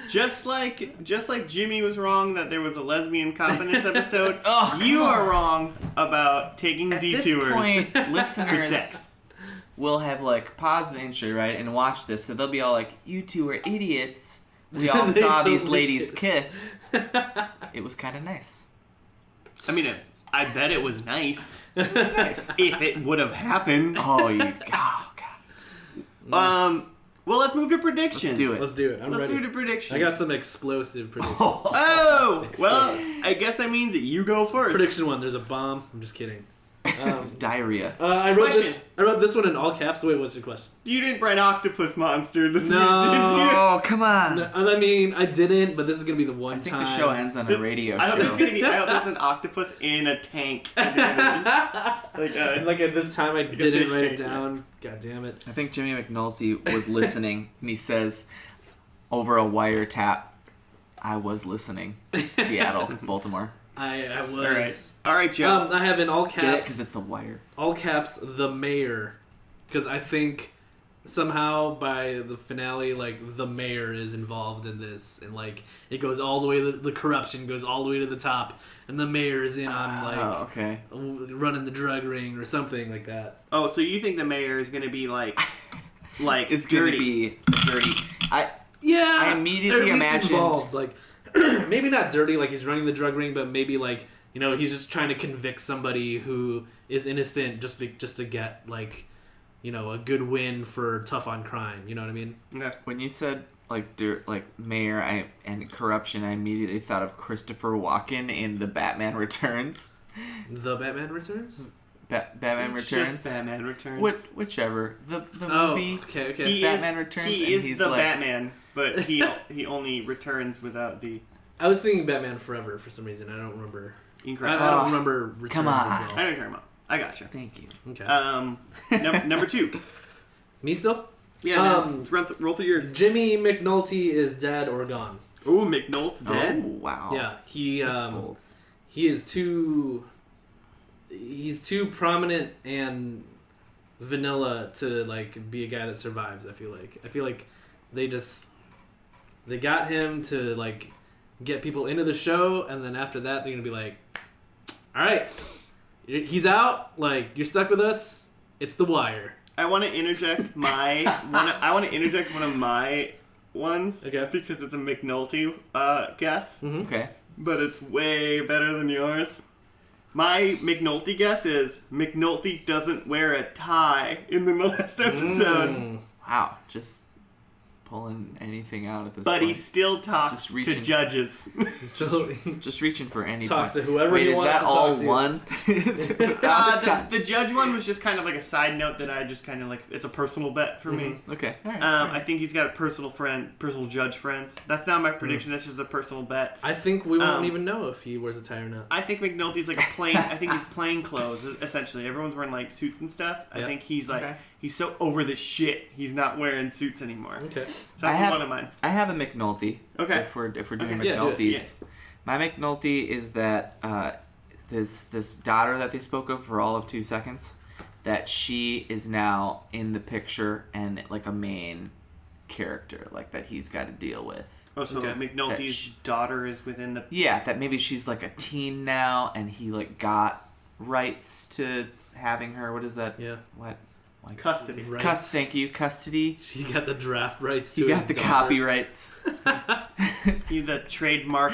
Speaker 4: Just like Jimmy was wrong that there was a lesbian cop in this episode,
Speaker 3: Oh,
Speaker 4: you
Speaker 3: come
Speaker 4: are
Speaker 3: on.
Speaker 4: wrong about taking
Speaker 3: At
Speaker 4: detours
Speaker 3: this point,
Speaker 4: for
Speaker 3: listeners
Speaker 4: sex.
Speaker 3: will have like paused the intro, right, and watch this, so they'll be all like, "You two are idiots. We all
Speaker 2: They
Speaker 3: saw these
Speaker 2: totally
Speaker 3: ladies kiss. It was kind of nice."
Speaker 4: I mean, I bet it was nice
Speaker 3: Nice.
Speaker 4: if it would have happened.
Speaker 3: Oh, God.
Speaker 4: Well, let's move to predictions.
Speaker 3: Let's do it.
Speaker 2: Let's do it. I'm
Speaker 4: Let's
Speaker 2: ready.
Speaker 4: move to predictions.
Speaker 2: I got some explosive predictions.
Speaker 4: Oh, well, I guess that means that you go first.
Speaker 2: Prediction 1: there's a bomb. I'm just kidding.
Speaker 3: It was diarrhea.
Speaker 2: I wrote
Speaker 4: Question.
Speaker 2: this. I wrote this one in all caps. Wait, what's your question?
Speaker 4: You didn't write octopus monster this
Speaker 2: No.
Speaker 4: week, did you?
Speaker 3: Oh, come on.
Speaker 2: No, I mean, I didn't, but this is gonna be the one
Speaker 3: I think
Speaker 2: time.
Speaker 3: the show ends on a radio
Speaker 4: I hope
Speaker 3: show.
Speaker 4: there's gonna be. I hope there's an octopus in a tank. like
Speaker 2: Like at this time, I
Speaker 4: a
Speaker 2: didn't
Speaker 4: fish
Speaker 2: write it
Speaker 4: tank, yeah.
Speaker 2: down. God damn it!
Speaker 3: I think Jimmy McNulty was listening, and he says, over a wiretap, "I was listening." Seattle, Baltimore.
Speaker 2: I was.
Speaker 4: All right, Joe.
Speaker 2: I have in all
Speaker 3: Get it?
Speaker 2: caps.
Speaker 3: Because it's the wire.
Speaker 2: All caps, the mayor, because I think somehow by the finale, like the mayor is involved in this, and like it goes all the way. The corruption goes all the way to the top, and the mayor is in on like
Speaker 3: Oh, okay.
Speaker 2: running the drug ring or something like that.
Speaker 4: Oh, so you think the mayor is gonna be like
Speaker 3: It's
Speaker 4: dirty?
Speaker 3: going to be dirty.
Speaker 2: Yeah,
Speaker 3: I immediately
Speaker 2: or at least
Speaker 3: imagined-
Speaker 2: involved, like maybe not dirty, like he's running the drug ring, but maybe like he's just trying to convict somebody who is innocent just to get like a good win for tough on crime. You know what I mean?
Speaker 4: Okay.
Speaker 3: When you said like mayor and corruption, I immediately thought of Christopher Walken in The Batman Returns.
Speaker 2: The Batman Returns.
Speaker 3: Batman
Speaker 4: It's
Speaker 3: Returns.
Speaker 4: Just Batman Returns.
Speaker 3: Whichever. The
Speaker 2: Oh,
Speaker 3: movie.
Speaker 2: okay.
Speaker 4: He
Speaker 3: Batman
Speaker 4: is,
Speaker 3: Returns,
Speaker 4: He
Speaker 3: and
Speaker 4: is
Speaker 3: he's
Speaker 4: the
Speaker 3: like-
Speaker 4: Batman, but he only returns without the.
Speaker 2: I was thinking Batman Forever for some reason. I don't remember.
Speaker 4: Incredible.
Speaker 2: I don't remember Returns
Speaker 3: Come on.
Speaker 2: as
Speaker 4: I
Speaker 2: well.
Speaker 4: know what you're talking about. I gotcha.
Speaker 3: Thank you.
Speaker 2: Okay.
Speaker 4: Number 2.
Speaker 2: Me still?
Speaker 4: Yeah, man. Let's roll through yours.
Speaker 2: Jimmy McNulty is dead or gone.
Speaker 4: Ooh, McNult's dead.
Speaker 3: Oh, wow.
Speaker 2: Yeah, he
Speaker 3: That's bold.
Speaker 2: he is too. He's too prominent and vanilla to like be a guy that survives. I feel like they got him to like get people into the show, and then after that they're gonna be like, all right, he's out. Like you're stuck with us. It's The Wire.
Speaker 4: I want to interject I want to interject one of my ones.
Speaker 2: Okay.
Speaker 4: Because it's a McNulty guess,
Speaker 2: Mm-hmm.
Speaker 3: Okay.
Speaker 4: but it's way better than yours. My McNulty guess is McNulty doesn't wear a tie in the last episode,
Speaker 3: Wow. Just pulling anything out at this
Speaker 4: but
Speaker 3: point.
Speaker 4: he still talks
Speaker 3: Just
Speaker 4: to
Speaker 3: reaching.
Speaker 4: judges.
Speaker 2: So
Speaker 3: Just reaching for anything.
Speaker 2: talks to whoever
Speaker 3: Wait,
Speaker 2: he
Speaker 3: is
Speaker 2: wants
Speaker 3: that
Speaker 2: to
Speaker 3: all
Speaker 2: talk to.
Speaker 3: one?
Speaker 4: The judge one was just kind of like a side note that I just kind of like. It's a personal bet for me.
Speaker 3: Okay. All right.
Speaker 4: I think he's got a personal judge friends. That's not my prediction. That's just a personal bet.
Speaker 2: I think we won't even know if he wears a tie or not.
Speaker 4: I think McNulty's like a plain. I think he's plain clothes essentially. Everyone's wearing like suits and stuff. I
Speaker 2: Yeah.
Speaker 4: think he's like
Speaker 3: Okay.
Speaker 4: he's so over the shit. He's not wearing suits anymore.
Speaker 2: Okay.
Speaker 4: So that's one of mine.
Speaker 3: I have a McNulty.
Speaker 4: Okay.
Speaker 3: If we're doing
Speaker 4: Okay.
Speaker 2: Yeah, do it.
Speaker 3: McNulty's, my McNulty is that this daughter that they spoke of for all of 2 seconds, that she is now in the picture and like a main character, like that he's got to deal with.
Speaker 4: Oh, so
Speaker 2: Okay.
Speaker 4: McNulty's daughter is within the.
Speaker 3: Yeah, that maybe she's like a teen now, and he like got rights to having her. What is that?
Speaker 2: Yeah.
Speaker 3: What? Like
Speaker 4: Custody.
Speaker 2: Rights.
Speaker 3: Thank you, custody.
Speaker 2: He got the draft rights to
Speaker 3: He
Speaker 2: his
Speaker 3: got the
Speaker 2: daughter.
Speaker 3: copyrights.
Speaker 4: The trademark.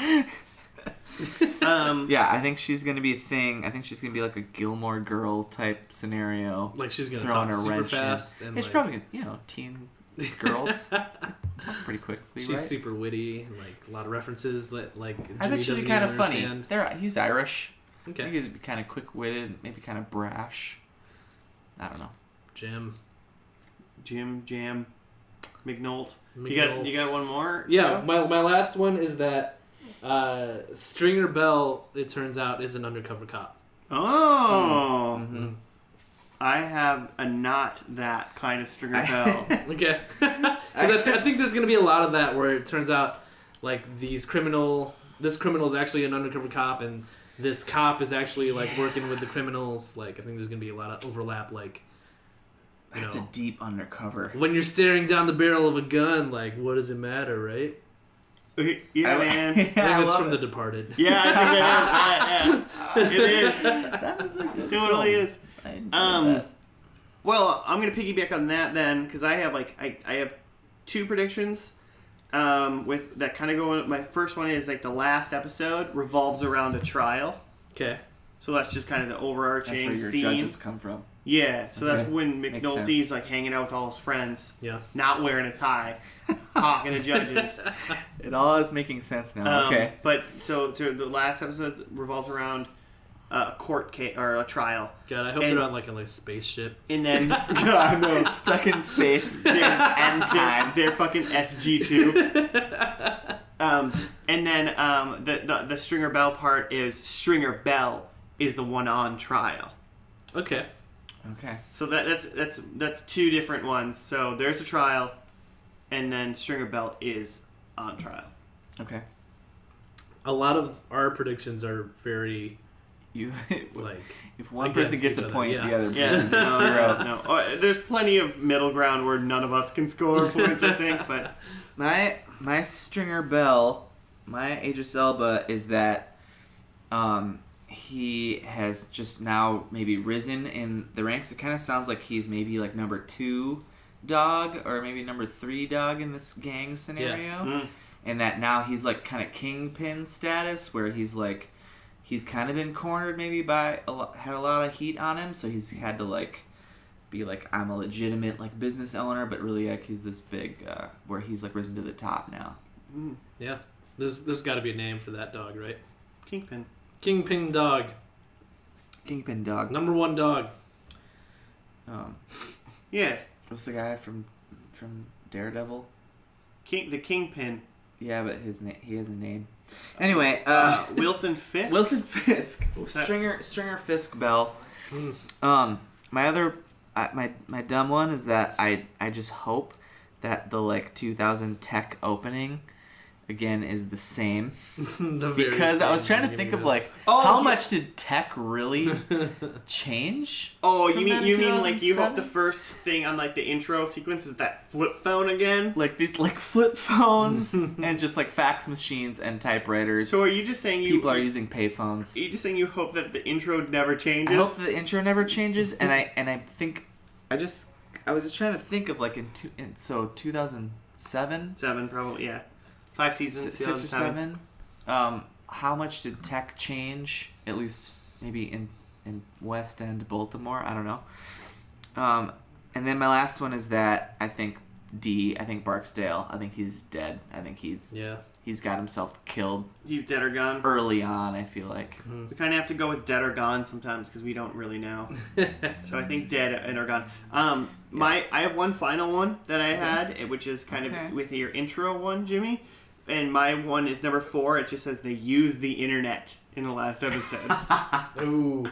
Speaker 3: Yeah, I think she's gonna be a thing. I think she's gonna be like a Gilmore Girl type scenario.
Speaker 2: Like she's gonna
Speaker 3: Throwing
Speaker 2: talk
Speaker 3: a
Speaker 2: super
Speaker 3: wrench in.
Speaker 2: fast and
Speaker 3: It's
Speaker 2: like,
Speaker 3: probably teen girls talk pretty quickly,
Speaker 2: she's
Speaker 3: right?
Speaker 2: super witty, and, like a lot of references that like
Speaker 3: I
Speaker 2: Jimmy
Speaker 3: bet she'll be
Speaker 2: doesn't
Speaker 3: kind
Speaker 2: even
Speaker 3: of funny.
Speaker 2: understand.
Speaker 3: He's Irish. I
Speaker 2: Okay,
Speaker 3: think he'd be kind of quick-witted, maybe kind of brash. I don't know.
Speaker 2: Jim.
Speaker 4: Jam, McNult. You
Speaker 2: McNulty.
Speaker 4: got one more?
Speaker 2: Yeah,
Speaker 4: Joe?
Speaker 2: my last one is that Stringer Bell, it turns out, is an undercover cop.
Speaker 4: Oh.
Speaker 3: Mm-hmm.
Speaker 4: I have a not that kind of Stringer Bell.
Speaker 2: Okay, because I think there's gonna be a lot of that where it turns out like these criminal this criminal is actually an undercover cop, and this cop is actually like working with the criminals. Like I think there's gonna be a lot of overlap. Like
Speaker 3: that's a deep undercover.
Speaker 2: When you're staring down the barrel of a gun, like what does it matter, right?
Speaker 4: Yeah, man.
Speaker 2: I think it's from The Departed.
Speaker 4: Yeah, I think that is. It is.
Speaker 3: That is a good
Speaker 4: Totally
Speaker 3: film.
Speaker 4: is.
Speaker 3: I enjoyed that.
Speaker 4: Well, I'm gonna piggyback on that then, because I have I have two predictions. With that kind of going. My first one is like the last episode revolves around a trial.
Speaker 2: Okay.
Speaker 4: So that's just kind of the overarching
Speaker 3: That's where your
Speaker 4: theme.
Speaker 3: judges come from.
Speaker 4: Yeah, so that's
Speaker 3: Okay.
Speaker 4: when
Speaker 3: Makes
Speaker 4: McNulty's
Speaker 3: sense.
Speaker 4: like hanging out with all his friends,
Speaker 2: Yeah.
Speaker 4: not wearing a tie, talking to judges.
Speaker 3: It all is making sense now. Okay.
Speaker 4: But so the last episode revolves around a court case or a trial,
Speaker 2: God, I hope
Speaker 4: And-
Speaker 2: they're on like a spaceship.
Speaker 4: and then God no,
Speaker 3: Stuck in space.
Speaker 4: they're,
Speaker 3: End time.
Speaker 4: they're fucking SG2. And then the Stringer Bell part is Stringer Bell is the one on trial.
Speaker 2: Okay.
Speaker 3: Okay.
Speaker 4: So that's two different ones. So there's a trial, and then Stringer Bell is on trial.
Speaker 3: Okay.
Speaker 2: A lot of our predictions are very
Speaker 3: You
Speaker 2: like
Speaker 3: if one
Speaker 2: against
Speaker 3: person gets
Speaker 2: each
Speaker 3: a
Speaker 2: other,
Speaker 3: point,
Speaker 2: yeah.
Speaker 3: the other
Speaker 4: Yeah,
Speaker 3: person gets
Speaker 4: no,
Speaker 3: 0.
Speaker 4: no. Oh, there's plenty of middle ground where none of us can score points, I think. But
Speaker 3: My Stringer Bell, my Idris Elba is that he has just now maybe risen in the ranks. It kind of sounds like he's maybe like number 2 dog or maybe number 3 dog in this gang scenario. And that now he's like kind of kingpin status where he's like he's kind of been cornered maybe by had a lot of heat on him, so he's had to like be like I'm a legitimate like business owner, but really like he's this big where he's like risen to the top now.
Speaker 2: yeah. There's got to be a name for that dog, right?
Speaker 4: Kingpin.
Speaker 2: Kingpin dog,
Speaker 3: Kingpin dog.
Speaker 2: number 1 dog.
Speaker 4: Yeah,
Speaker 3: What's the guy from Daredevil?
Speaker 4: the Kingpin.
Speaker 3: Yeah, but he has a name. Anyway,
Speaker 4: Wilson Fisk.
Speaker 3: Wilson Fisk, Stringer Fisk Bell. My other, my dumb one is that I just hope that the like 2000 tech opening again is the same because I was trying to think of like how much did tech really change?
Speaker 4: Oh, you
Speaker 3: from
Speaker 4: mean
Speaker 3: that
Speaker 4: you
Speaker 3: in
Speaker 4: mean like you hope
Speaker 3: 2007?
Speaker 4: the first thing on like the intro sequence is that flip phone again?
Speaker 3: Like these like flip phones and just like fax machines and typewriters.
Speaker 4: So are you just saying
Speaker 3: People are using payphones.
Speaker 4: Are you just saying you hope that the intro never changes?
Speaker 3: I hope the intro never changes, and I think I was just trying to think of like in 2007,
Speaker 4: 7 probably, yeah. 5 seasons,
Speaker 3: 6 or
Speaker 4: 2007.
Speaker 3: 7. How much did tech change? At least maybe in West End, Baltimore. I don't know. And then my last one is that I think Barksdale. I think he's dead. I think he's got himself killed.
Speaker 4: He's dead or gone.
Speaker 3: Early on, I feel like.
Speaker 4: We kind of have to go with dead or gone sometimes because we don't really know. So I think dead and or gone. I have one final one that I had, which is kind of with your intro one, Jimmy. And my one is number 4. It just says they used the internet in the last episode.
Speaker 2: Ooh.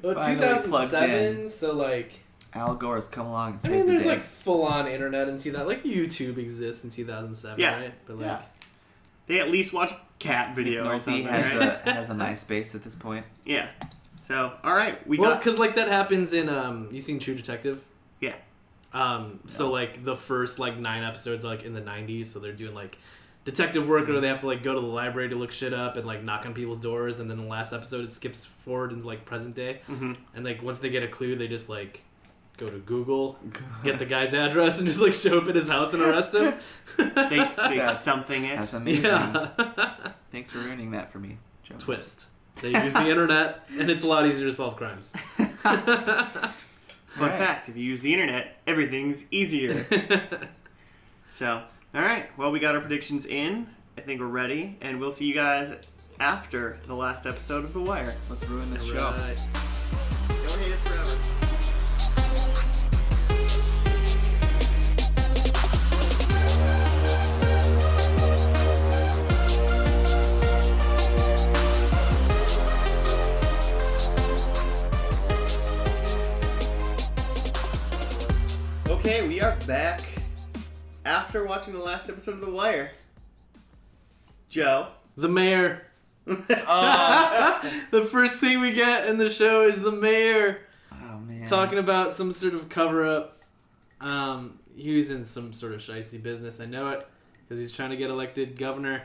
Speaker 2: Well,
Speaker 3: Finally plugged in.
Speaker 2: 2007, so like
Speaker 3: Al Gore's come along and
Speaker 2: I
Speaker 3: saved
Speaker 2: mean,
Speaker 3: the
Speaker 2: there's
Speaker 3: day.
Speaker 2: like full-on internet in 2000. Like YouTube exists in 2007,
Speaker 4: Yeah.
Speaker 2: right? But like,
Speaker 4: They at least watch cat video or
Speaker 3: McNulty
Speaker 4: something,
Speaker 3: has
Speaker 4: right?
Speaker 3: has a MySpace at this point.
Speaker 4: Yeah. So, all right, we
Speaker 2: well,
Speaker 4: got.
Speaker 2: because like that happens in you seen True Detective?
Speaker 4: Yeah.
Speaker 2: So like the first like 9 episodes are, like in the 90s, so they're doing like detective work, or they have to like go to the library to look shit up and like knock on people's doors, and then the last episode it skips forward into like present day, and like once they get a clue, they just like go to Google, get the guy's address, and just like show up at his house and arrest him.
Speaker 4: They something it.
Speaker 3: That's amazing.
Speaker 2: Yeah.
Speaker 3: Thanks for ruining that for me, Joe.
Speaker 2: Twist. They use the internet, and it's a lot easier to solve crimes.
Speaker 4: Fun fact, if you use the internet, everything's easier. So, all right. Well, we got our predictions in. I think we're ready. And we'll see you guys after the last episode of The Wire.
Speaker 3: Let's ruin this show.
Speaker 2: Right.
Speaker 4: Don't hate us forever. Okay, we are back after watching the last episode of The Wire. Joe.
Speaker 2: The mayor. The first thing we get in the show is the mayor.
Speaker 3: Oh, man.
Speaker 2: Talking about some sort of cover-up. He was in some sort of shicey business. I know it. Because he's trying to get elected governor.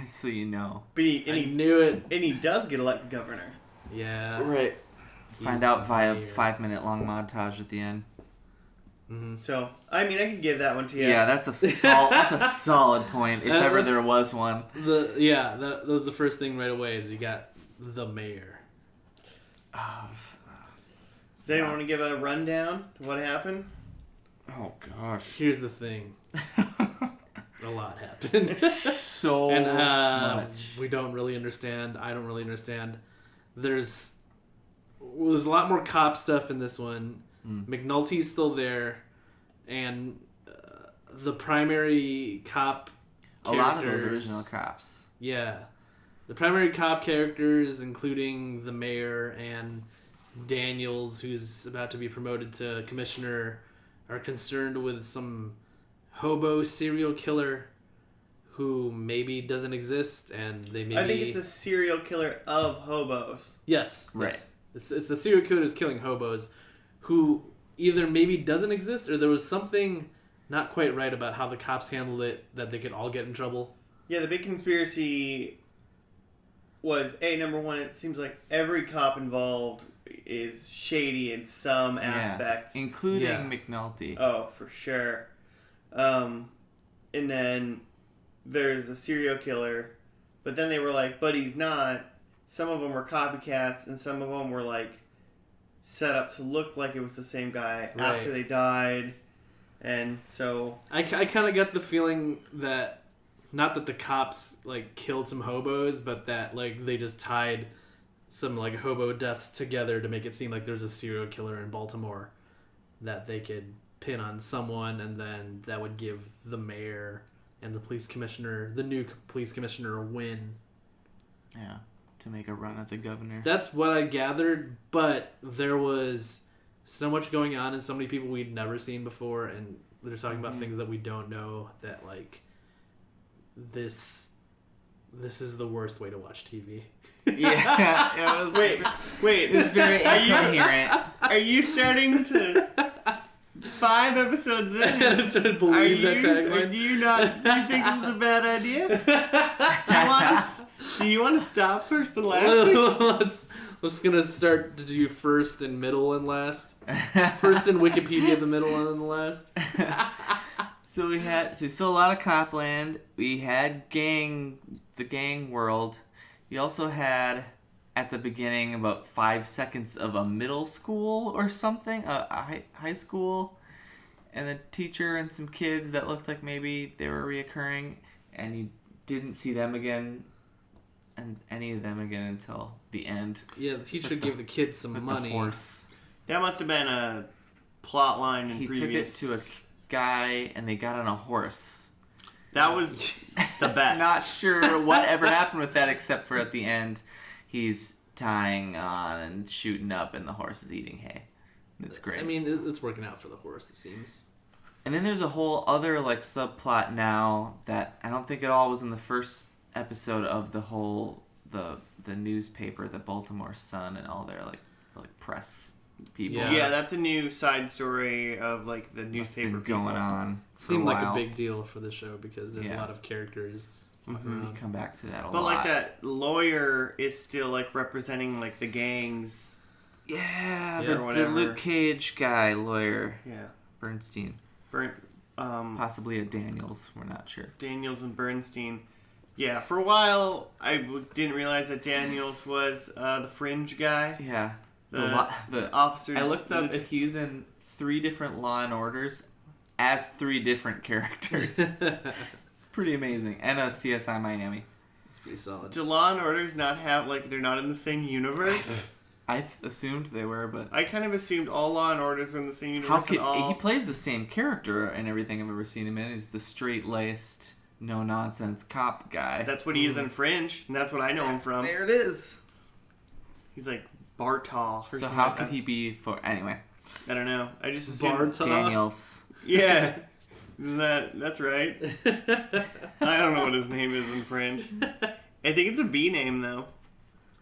Speaker 3: So you know.
Speaker 4: But
Speaker 2: I knew it.
Speaker 4: And he does get elected governor.
Speaker 2: Yeah.
Speaker 3: Right.
Speaker 2: He's
Speaker 3: Find out
Speaker 2: the
Speaker 3: via
Speaker 2: mayor.
Speaker 3: 5-minute long montage at the end.
Speaker 2: Mm-hmm.
Speaker 4: So, I mean, I could give that one to you.
Speaker 3: Yeah, that's a solid point, if ever there was one.
Speaker 2: That was the first thing right away is you got the mayor.
Speaker 4: Does anyone want to give a rundown of what happened?
Speaker 3: Oh, gosh.
Speaker 2: Here's the thing. A lot happened.
Speaker 3: So
Speaker 2: and
Speaker 3: much.
Speaker 2: we don't really understand. I don't really understand. There's a lot more cop stuff in this one. McNulty's still there, and the primary cop
Speaker 3: A lot of those
Speaker 2: characters-
Speaker 3: original cops.
Speaker 2: Yeah. The primary cop characters, including the mayor and Daniels, who's about to be promoted to commissioner, are concerned with some hobo serial killer who maybe doesn't exist, and they maybe...
Speaker 4: I think it's a serial killer of hobos.
Speaker 2: Yes.
Speaker 3: Right.
Speaker 2: Yes. It's a serial killer who's killing hobos who either maybe doesn't exist or there was something not quite right about how the cops handled it that they could all get in trouble.
Speaker 4: Yeah, the big conspiracy was, number one, it seems like every cop involved is shady in some aspect.
Speaker 3: Including McNulty.
Speaker 4: Oh, for sure. And then there's a serial killer, but then they were like, but he's not. Some of them were copycats, and some of them were like set up to look like it was the same guy after they died. And so
Speaker 2: I kind of got the feeling that not that the cops like killed some hobos, but that like they just tied some like hobo deaths together to make it seem like there's a serial killer in Baltimore that they could pin on someone, and then that would give the mayor and the new police commissioner, a win.
Speaker 3: Yeah, to make a run at the governor.
Speaker 2: That's what I gathered, but there was so much going on and so many people we'd never seen before, and they're talking about things that we don't know, that like this is the worst way to watch TV.
Speaker 3: Yeah, it was.
Speaker 4: wait,
Speaker 3: It was very incoherent.
Speaker 4: are you starting to 5 episodes in?
Speaker 2: I started believing that tagline.
Speaker 4: Do you think this is a bad idea? Do you want to stop first and last?
Speaker 2: Let's gonna start to do first and middle and last. First in Wikipedia, the middle and the last.
Speaker 3: So we saw a lot of Copland. We had the gang world. We also had at the beginning about 5 seconds of a middle school or something, a high school, and the teacher and some kids that looked like maybe they were reoccurring, and you didn't see them again, and any of them again until the end.
Speaker 2: Yeah, the teacher gave the kids some money.
Speaker 3: The horse.
Speaker 4: That must have been a plot line in
Speaker 3: He
Speaker 4: previous.
Speaker 3: took it to a guy, and they got on a horse.
Speaker 4: That was the best.
Speaker 3: Not sure whatever happened with that, except for at the end, he's tying on and shooting up, and the horse is eating hay. It's great.
Speaker 2: I mean, it's working out for the horse, it seems.
Speaker 3: And then there's a whole other like subplot now that I don't think at all was in the first episode of the whole the newspaper, the Baltimore Sun, and all their like press people.
Speaker 4: Yeah, that's a new side story of like the newspaper
Speaker 3: Been going
Speaker 4: people.
Speaker 3: on.
Speaker 2: Seemed like a
Speaker 3: while.
Speaker 2: big deal for the show because there's a
Speaker 3: Yeah.
Speaker 2: lot of characters.
Speaker 3: We come back to that a lot.
Speaker 4: But like that lawyer is still like representing like the gangs.
Speaker 3: Yeah,
Speaker 2: Yeah,
Speaker 3: the
Speaker 4: whatever.
Speaker 3: Luke Cage guy, lawyer.
Speaker 4: Yeah.
Speaker 3: Bernstein.
Speaker 4: Possibly
Speaker 3: a Daniels, we're not sure.
Speaker 4: Daniels and Bernstein. Yeah, for a while I didn't realize that Daniels was the fringe guy.
Speaker 3: Yeah.
Speaker 4: The officer.
Speaker 3: I looked up if he's in 3 different Law and Orders as 3 different characters. Pretty amazing. And a CSI Miami.
Speaker 2: It's pretty solid.
Speaker 4: Do Law and Orders not have like they're not in the same universe?
Speaker 3: I assumed they were, but
Speaker 4: I kind of assumed all Law and Orders were in the same universe.
Speaker 3: he plays the same character in everything I've ever seen him in. He's the straight-laced, no-nonsense cop guy.
Speaker 4: That's what he is in Fringe, and that's what I know him from.
Speaker 3: There it is.
Speaker 4: He's like Bartol. Or
Speaker 3: So
Speaker 4: something
Speaker 3: how
Speaker 4: like
Speaker 3: could
Speaker 4: that.
Speaker 3: he be for... Anyway.
Speaker 4: I don't know. I just assumed
Speaker 2: Bartol?
Speaker 3: Daniels.
Speaker 4: Yeah. That's right. I don't know what his name is in Fringe. I think it's a B name though.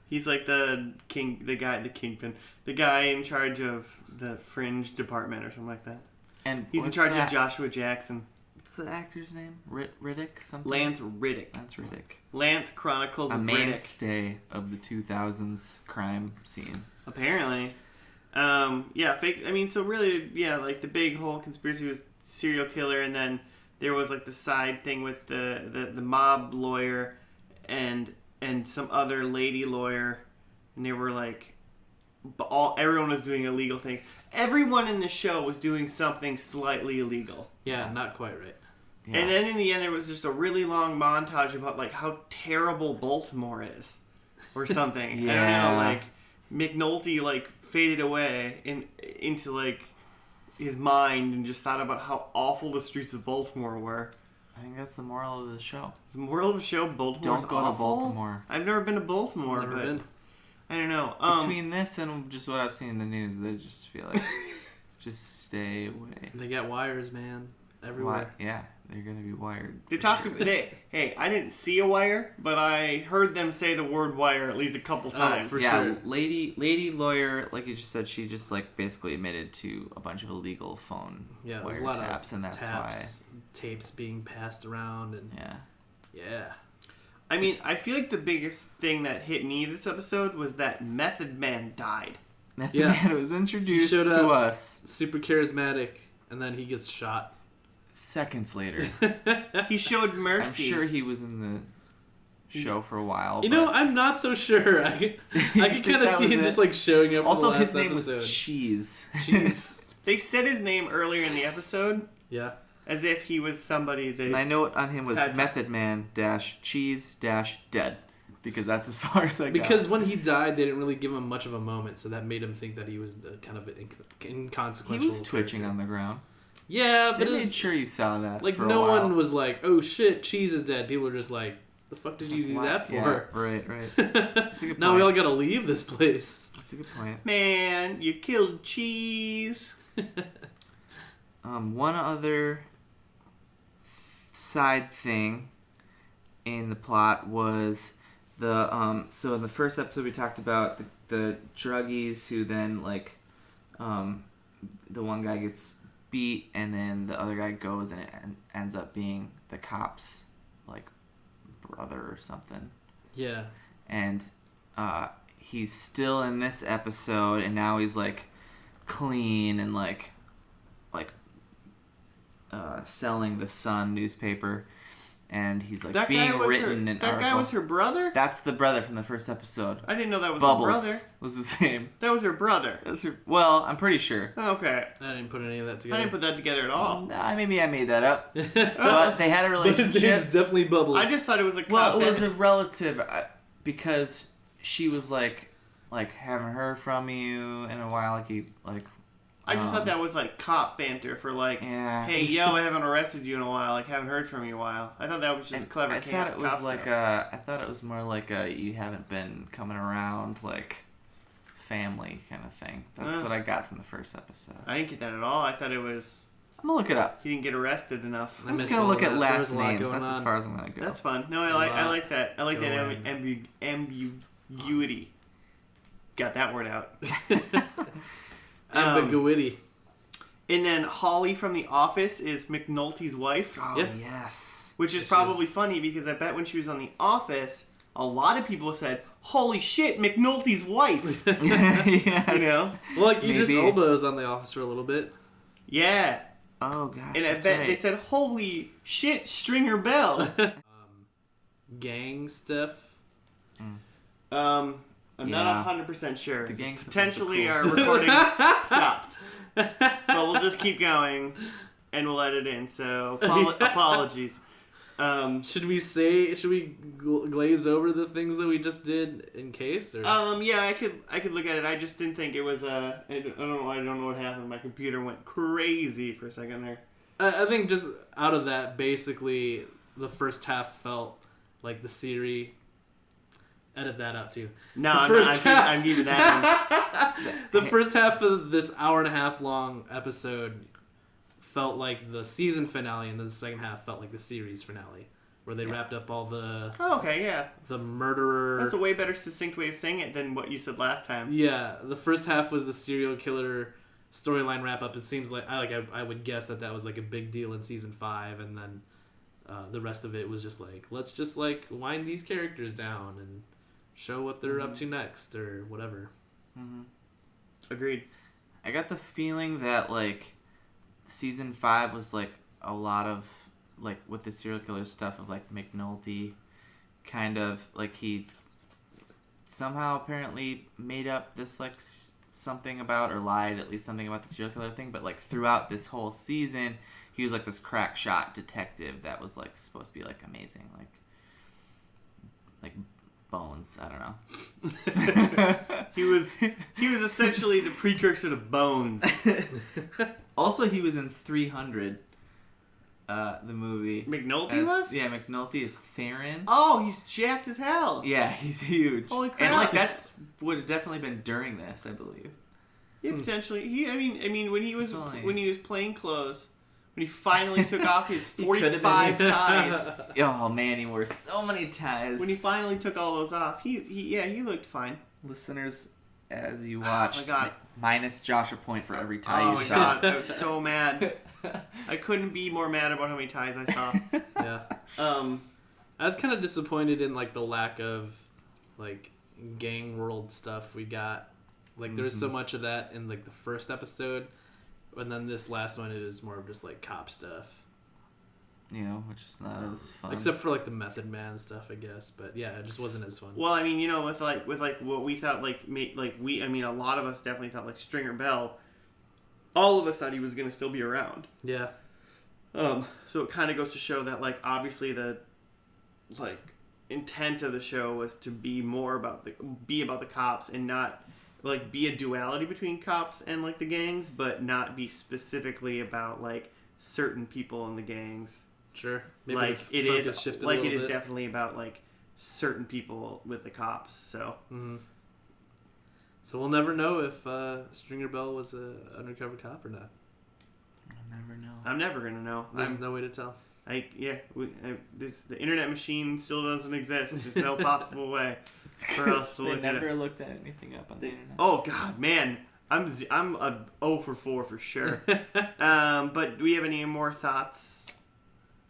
Speaker 4: He's like the kingpin, the guy in charge of the Fringe department or something like that.
Speaker 3: And
Speaker 4: he's in charge of Joshua Jackson.
Speaker 3: What's the actor's name? Riddick something?
Speaker 4: Lance Riddick. Lance Chronicles of Riddick. A
Speaker 3: mainstay of the 2000s crime scene.
Speaker 4: Apparently. Fake. I mean, so really, like the big whole conspiracy was serial killer, and then there was like the side thing with the mob lawyer and some other lady lawyer, and they were like, everyone was doing illegal things. Everyone in the show was doing something slightly illegal.
Speaker 2: Yeah, not quite right.
Speaker 4: Yeah. And then in the end, there was just a really long montage about like how terrible Baltimore is, or something.
Speaker 3: Yeah.
Speaker 4: I don't know. Like McNulty like faded away into like his mind and just thought about how awful the streets of Baltimore were.
Speaker 3: I think that's the moral of the show.
Speaker 4: The moral of the show: Baltimore's
Speaker 3: Don't go
Speaker 4: awful?
Speaker 3: to Baltimore.
Speaker 4: I've never been to Baltimore,
Speaker 2: Never
Speaker 4: but
Speaker 2: been.
Speaker 4: I don't know.
Speaker 3: Between this and just what I've seen in the news, I just feel like just stay away.
Speaker 2: They got wires, man, everywhere.
Speaker 3: Yeah, they're gonna be wired.
Speaker 4: They talked. Hey, I didn't see a wire, but I heard them say the word wire at least a couple times.
Speaker 2: For sure.
Speaker 3: Lady lawyer, like you just said, she just like basically admitted to a bunch of illegal phone
Speaker 2: there's a lot
Speaker 3: wiretaps, and that's
Speaker 2: taps, tapes being passed around, and yeah.
Speaker 4: I mean, I feel like the biggest thing that hit me this episode was that Method Man died.
Speaker 3: Method Man was introduced to us.
Speaker 2: Super charismatic, and then he gets shot.
Speaker 3: Seconds later.
Speaker 4: He showed mercy.
Speaker 3: I'm sure he was in the show for a while.
Speaker 2: You know, I'm not so sure. I can kind of see him just like showing up.
Speaker 3: Also,
Speaker 2: for the last
Speaker 3: his name
Speaker 2: episode.
Speaker 3: was Cheese.
Speaker 4: They said his name earlier in the episode.
Speaker 2: Yeah.
Speaker 4: As if he was somebody that...
Speaker 3: My note on him was Method Man Cheese Dead. Because that's as far as I got.
Speaker 2: Because when he died, they didn't really give him much of a moment, so that made him think that he was kind of inconsequential.
Speaker 3: He was twitching on the ground.
Speaker 2: Yeah, but
Speaker 3: they made sure you saw that.
Speaker 2: Like, no one was like, oh shit, Cheese is dead. People were just like, the fuck did you do that for?
Speaker 3: Yeah, right. That's a good point.
Speaker 2: Now we all gotta leave this place.
Speaker 3: That's a good point.
Speaker 4: Man, you killed Cheese.
Speaker 3: One other side thing in the plot was so in the first episode we talked about the druggies who then like the one guy gets beat and then the other guy goes and it ends up being the cop's like brother or something.
Speaker 2: Yeah.
Speaker 3: And he's still in this episode and now he's like clean and like selling the Sun newspaper, and he's like
Speaker 4: that
Speaker 3: being written in
Speaker 4: that guy was her brother?
Speaker 3: That's the brother from the first episode.
Speaker 4: I didn't know that was
Speaker 3: Bubbles
Speaker 4: her brother.
Speaker 3: Was the same.
Speaker 4: That was her brother.
Speaker 3: That's her. Well, I'm pretty sure.
Speaker 4: Okay.
Speaker 2: I didn't put any of that together.
Speaker 4: I didn't put that together at all.
Speaker 3: Nah, maybe I made that up. But they had a relationship.
Speaker 2: His name's definitely Bubbles.
Speaker 4: I just thought it was a cop.
Speaker 3: Well, it was a relative because she was like haven't heard from you in a while.
Speaker 4: I just thought that was like cop banter for like, hey, yo, I haven't arrested you in a while. Like, haven't heard from you in a while. I thought that was just clever.
Speaker 3: I thought it was like I thought it was more like you haven't been coming around, like family kind of thing. That's what I got from the first episode.
Speaker 4: I didn't get that at all. I thought it was.
Speaker 3: I'm gonna look it up.
Speaker 4: He didn't get arrested enough.
Speaker 3: I'm just gonna look at last names. That's as far as I'm gonna go.
Speaker 4: That's fun. No, I like that. I like that ambiguity. Got that word out.
Speaker 2: Ambiguity.
Speaker 4: And then Holly from The Office is McNulty's wife.
Speaker 3: Oh,
Speaker 2: yeah.
Speaker 3: Yes.
Speaker 4: Which is probably funny because I bet when she was on The Office, a lot of people said, holy shit, McNulty's wife.
Speaker 3: Yeah.
Speaker 4: You know?
Speaker 2: Well, like Idris Elba was on The Office for a little bit.
Speaker 4: Yeah.
Speaker 3: Oh, gosh.
Speaker 4: And I bet they said, holy shit, Stringer Bell.
Speaker 2: Gang stuff.
Speaker 4: I'm not 100% sure.
Speaker 3: The gang
Speaker 4: Potentially our recording stopped. But we'll just keep going and we'll edit in. So apologies.
Speaker 2: Should we glaze over the things that we just did in case? Or?
Speaker 4: Yeah, I could look at it. I just didn't think it was I don't know what happened. My computer went crazy for a second there.
Speaker 2: I think just out of that, basically, the first half felt like the Siri. Edit that out too.
Speaker 4: No, I'm keeping that in.
Speaker 2: The first half of this hour and a half long episode felt like the season finale, and then the second half felt like the series finale, where they wrapped up all the the murderer.
Speaker 4: That's a way better succinct way of saying it than what you said last time.
Speaker 2: Yeah, the first half was the serial killer storyline wrap up. It seems like I would guess that was like a big deal in season 5, and then the rest of it was just like, let's just like wind these characters down and show what they're up to next or whatever.
Speaker 4: Agreed.
Speaker 3: I got the feeling that like season 5 was like a lot of like with the serial killer stuff of like McNulty, kind of like he somehow apparently made up this like something about, or lied at least something about the serial killer thing, but like throughout this whole season he was like this crack shot detective that was like supposed to be like amazing, like Bones, I don't know.
Speaker 4: he was essentially the precursor to Bones.
Speaker 3: Also, he was in 300, the movie.
Speaker 4: McNulty was?
Speaker 3: Yeah, McNulty is Theron.
Speaker 4: Oh, he's jacked as hell.
Speaker 3: Yeah, he's huge.
Speaker 4: Holy crap!
Speaker 3: And like that's would have definitely been during this, I believe.
Speaker 4: Yeah, potentially. I mean, when he was plain clothes, when he finally took off his 45 ties.
Speaker 3: Oh man, he wore so many ties.
Speaker 4: When he finally took all those off, he looked fine.
Speaker 3: Listeners, as you watched,
Speaker 4: oh my God.
Speaker 3: Minus Josh a point for every tie you saw.
Speaker 4: Oh my God, I was so mad. I couldn't be more mad about how many ties I saw.
Speaker 2: Yeah. I was kind of disappointed in like the lack of like gang world stuff we got. Like there was so much of that in like the first episode, and then this last one it was more of just like cop stuff.
Speaker 3: You know, which is not as fun.
Speaker 2: Except for like the Method Man stuff, I guess. But yeah, it just wasn't as fun.
Speaker 4: Well, I mean, you know, with what we thought, a lot of us definitely thought like Stringer Bell. All of us thought he was going to still be around.
Speaker 2: Yeah.
Speaker 4: So it kind of goes to show that like obviously the like intent of the show was to be more about the cops and not like be a duality between cops and like the gangs, but not be specifically about like certain people in the gangs.
Speaker 2: Sure. Maybe
Speaker 4: like it is like it is
Speaker 2: bit.
Speaker 4: Definitely about like certain people with the cops. So.
Speaker 2: Mm-hmm. So we'll never know if Stringer Bell was an undercover cop or not.
Speaker 3: I'll never know.
Speaker 4: I'm never gonna know.
Speaker 2: There's no way to tell.
Speaker 4: The internet machine still doesn't exist. There's no possible way for us to look at it.
Speaker 3: They never looked at anything up on the internet.
Speaker 4: Oh God, man, I'm a 0 for 4 for sure. But do we have any more thoughts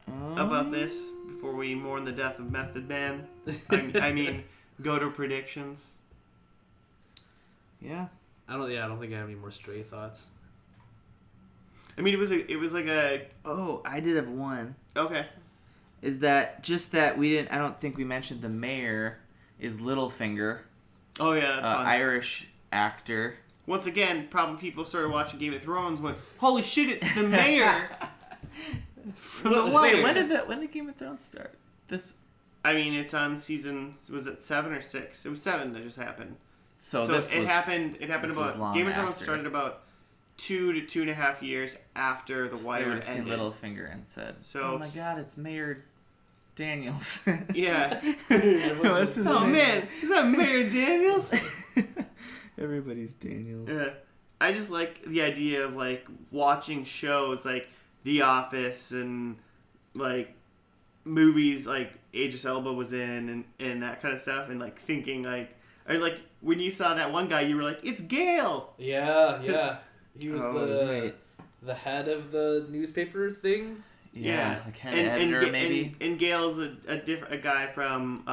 Speaker 4: about this before we mourn the death of Method Man? I mean, go to predictions.
Speaker 3: Yeah.
Speaker 2: I don't think I have any more stray thoughts.
Speaker 4: I mean, it was like a.
Speaker 3: Oh, I did have one.
Speaker 4: Okay.
Speaker 3: Is that just that we didn't? I don't think we mentioned the mayor is Littlefinger.
Speaker 4: Oh yeah, that's fun.
Speaker 3: Irish actor.
Speaker 4: Once again, probably people started watching Game of Thrones went, holy shit, it's the mayor from The Wire.
Speaker 3: Wait, when did Game of Thrones start?
Speaker 4: I mean, it's on season. Was it 7 or 6? It was 7 that just happened.
Speaker 3: So
Speaker 4: it happened about Game of Thrones started about 2 to 2.5 years after The Wire ended.
Speaker 3: Seen Littlefinger and said, "Oh my God, it's Mayor Daniels."
Speaker 4: Yeah.
Speaker 3: What's his name?
Speaker 4: Man, is that Mayor Daniels?
Speaker 3: Everybody's Daniels.
Speaker 4: Yeah. I just like the idea of like watching shows like The Office and like movies like Idris Elba was in and that kind of stuff, and like thinking like. Or like when you saw that one guy, you were like, "It's Gale."
Speaker 2: Yeah. He was the head of the newspaper thing.
Speaker 3: Yeah, like head editor maybe.
Speaker 4: And Gale's a guy from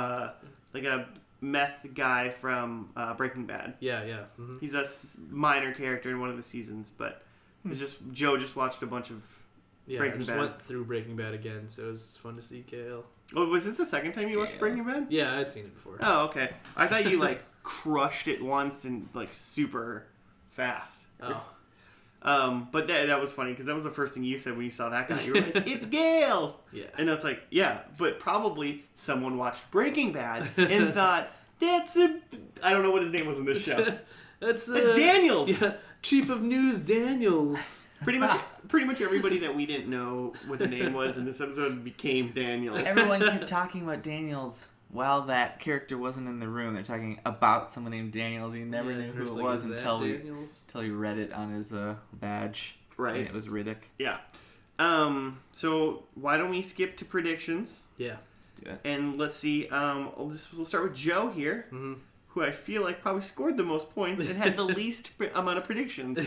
Speaker 4: like a meth guy from Breaking Bad.
Speaker 2: Yeah. Mm-hmm.
Speaker 4: He's a minor character in one of the seasons, but it's just Joe just watched a bunch of Breaking Bad.
Speaker 2: Went through Breaking Bad again, so it was fun to see Gale.
Speaker 4: Oh, was this the second time you watched Breaking Bad?
Speaker 2: Yeah, I'd seen it before.
Speaker 4: Oh, okay. I thought you like crushed it once and like super fast.
Speaker 2: Oh.
Speaker 4: But that was funny because that was the first thing you said when you saw that guy. You were like, "It's Gale."
Speaker 2: Yeah.
Speaker 4: And it's like, yeah, but probably someone watched Breaking Bad and thought I don't know what his name was in this show.
Speaker 2: That's
Speaker 4: Daniels.
Speaker 2: Yeah, Chief of News Daniels.
Speaker 4: Pretty much everybody that we didn't know what the name was in this episode became Daniels.
Speaker 3: Everyone kept talking about Daniels while that character wasn't in the room. They're talking about someone named Daniels. You never knew who it was until you read it on his badge.
Speaker 4: Right.
Speaker 3: And it was Riddick.
Speaker 4: Yeah. So why don't we skip to predictions?
Speaker 2: Yeah.
Speaker 3: Let's do it.
Speaker 4: And let's see. We'll start with Joe here, who I feel like probably scored the most points and had the least amount of predictions.